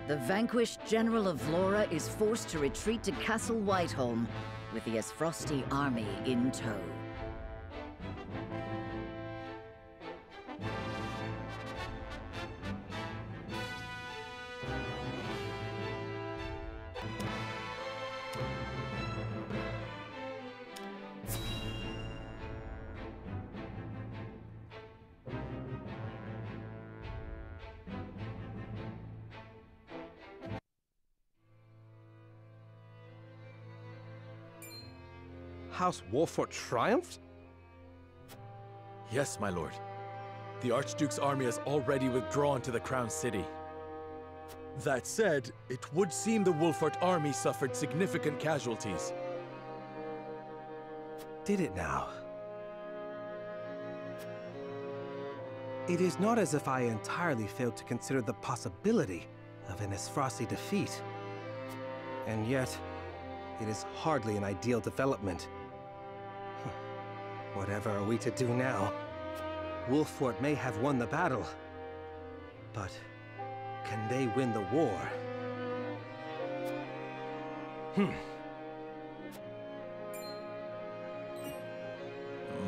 The vanquished General of Vlora is forced to retreat to Castle Whiteholm, with the Esfrosti army in tow. House Wolfort triumphed? Yes, my lord. The Archduke's army has already withdrawn to the Crown City. That said, it would seem the Wolfort army suffered significant casualties. Did it now? It is not as if I entirely failed to consider the possibility of an Esfrosti defeat. And yet, it is hardly an ideal development. Whatever are we to do now? Wolfort may have won the battle, but can they win the war?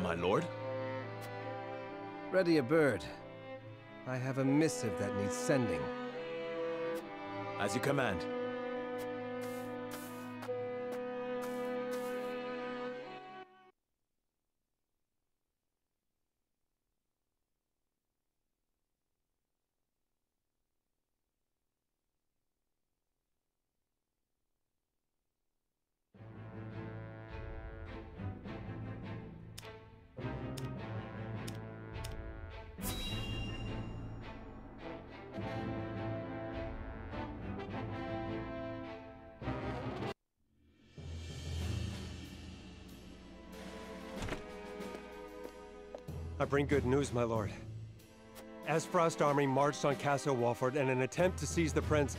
My lord? Ready a bird. I have a missive that needs sending. As you command. I bring good news, my lord. Esfrost army marched on Castle Wolfort in an attempt to seize the prince.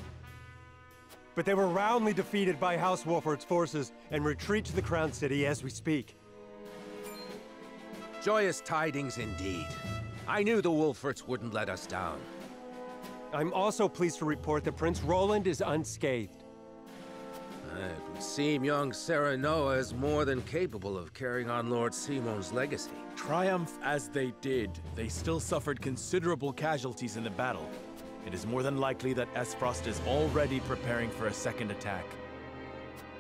But they were roundly defeated by House Wolfort's forces and retreat to the Crown City as we speak. Joyous tidings indeed. I knew the Wolforts wouldn't let us down. I'm also pleased to report that Prince Roland is unscathed. It would seem young Serenoa is more than capable of carrying on Lord Simon's legacy. Triumph as they did, they still suffered considerable casualties in the battle. It is more than likely that Esfrost is already preparing for a second attack.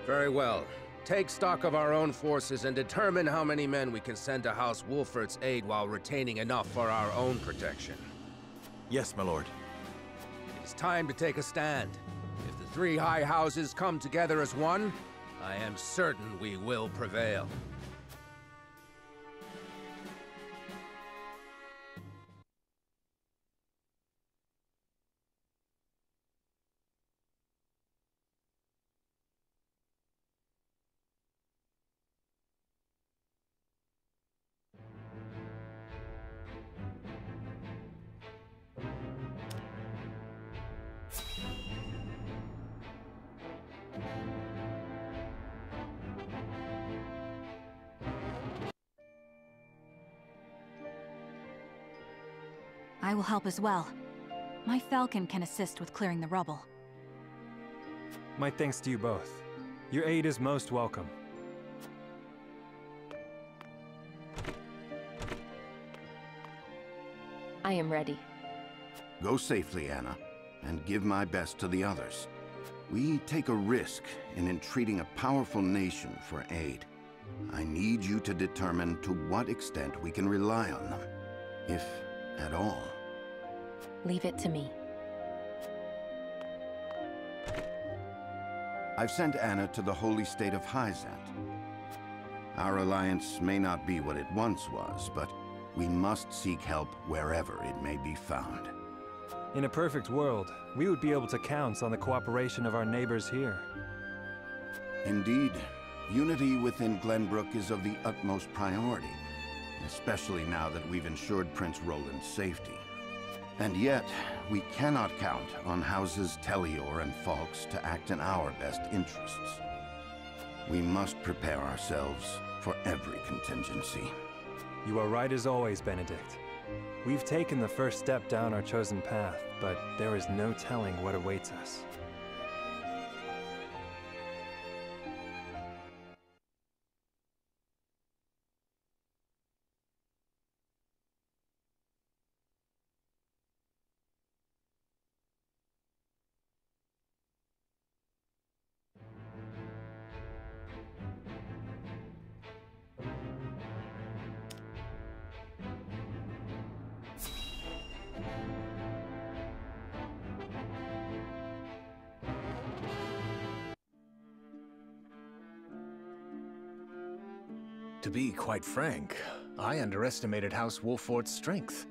Very well. Take stock of our own forces and determine how many men we can send to House Wolfort's aid while retaining enough for our own protection. Yes, my lord. It is time to take a stand. If the three high houses come together as one, I am certain we will prevail. I will help as well. My falcon can assist with clearing the rubble. My thanks to you both. Your aid is most welcome. I am ready. Go safely, Anna, and give my best to the others. We take a risk in entreating a powerful nation for aid. I need you to determine to what extent we can rely on them, if at all. Leave it to me. I've sent Anna to the holy state of Hyzant. Our alliance may not be what it once was, but we must seek help wherever it may be found. In a perfect world, we would be able to count on the cooperation of our neighbors here. Indeed, unity within Glenbrook is of the utmost priority, especially now that we've ensured Prince Roland's safety. And yet, we cannot count on houses Tellior and Falks to act in our best interests. We must prepare ourselves for every contingency. You are right as always, Benedict. We've taken the first step down our chosen path, but there is no telling what awaits us. To be quite frank, I underestimated House Wolfort's strength.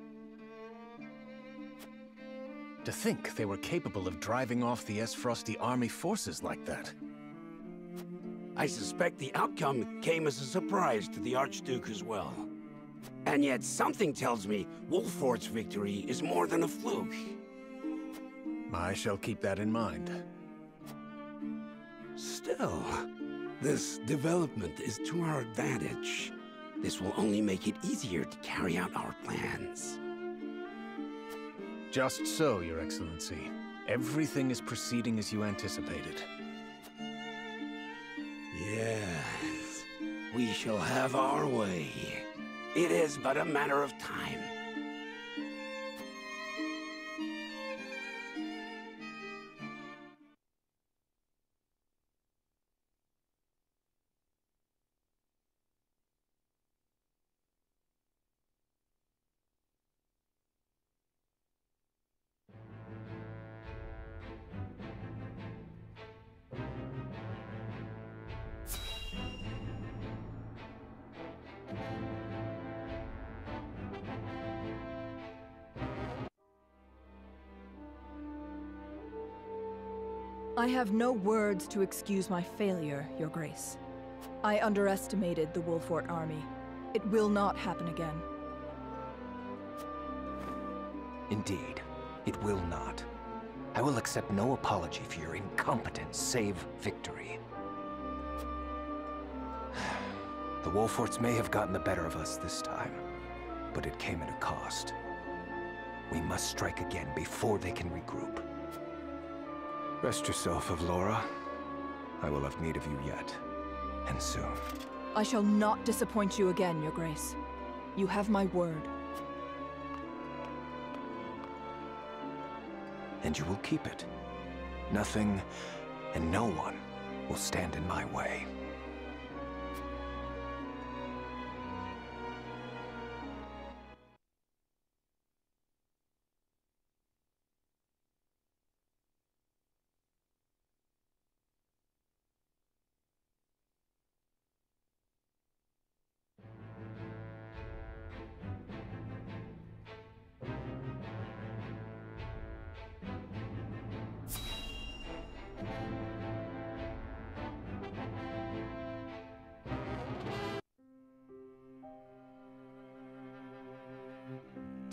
To think they were capable of driving off the Esfrosti army forces like that. I suspect the outcome came as a surprise to the Archduke as well. And yet something tells me Wolfort's victory is more than a fluke. I shall keep that in mind. Still, this development is to our advantage. This will only make it easier to carry out our plans. Just so, Your Excellency. Everything is proceeding as you anticipated. Yes, we shall have our way. It is but a matter of time. I have no words to excuse my failure, Your Grace. I underestimated the Wolfort army. It will not happen again. Indeed, it will not. I will accept no apology for your incompetence, save victory. The Wolforts may have gotten the better of us this time. but it came at a cost. We must strike again before they can regroup. Rest yourself, Avlora. I will have need of you yet, and soon. I shall not disappoint you again, Your Grace. You have my word. And you will keep it. Nothing and no one will stand in my way.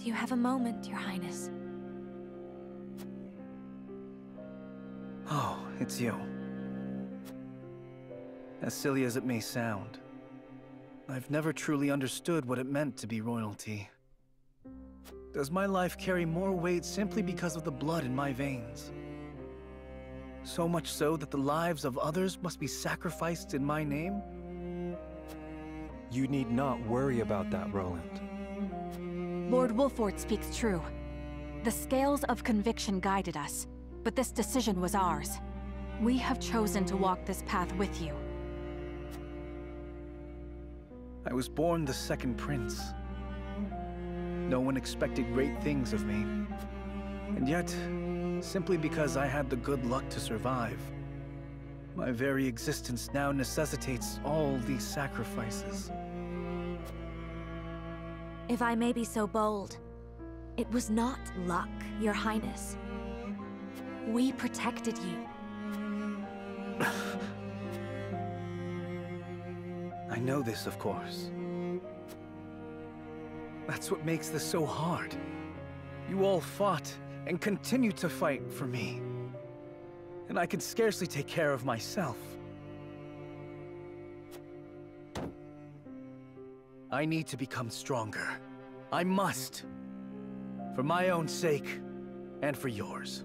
Do you have a moment, Your Highness? Oh, it's you. As silly as it may sound, I've never truly understood what it meant to be royalty. Does my life carry more weight simply because of the blood in my veins? So much so that the lives of others must be sacrificed in my name? You need not worry about that, Roland. Lord Wolford speaks true. The scales of conviction guided us, but this decision was ours. We have chosen to walk this path with you. I was born the second prince. No one expected great things of me. And yet, simply because I had the good luck to survive, my very existence now necessitates all these sacrifices. If I may be so bold, it was not luck, Your Highness. We protected you. I know this, of course. That's what makes this so hard. You all fought and continue to fight for me. And I could scarcely take care of myself. I need to become stronger. I must. For my own sake, and for yours.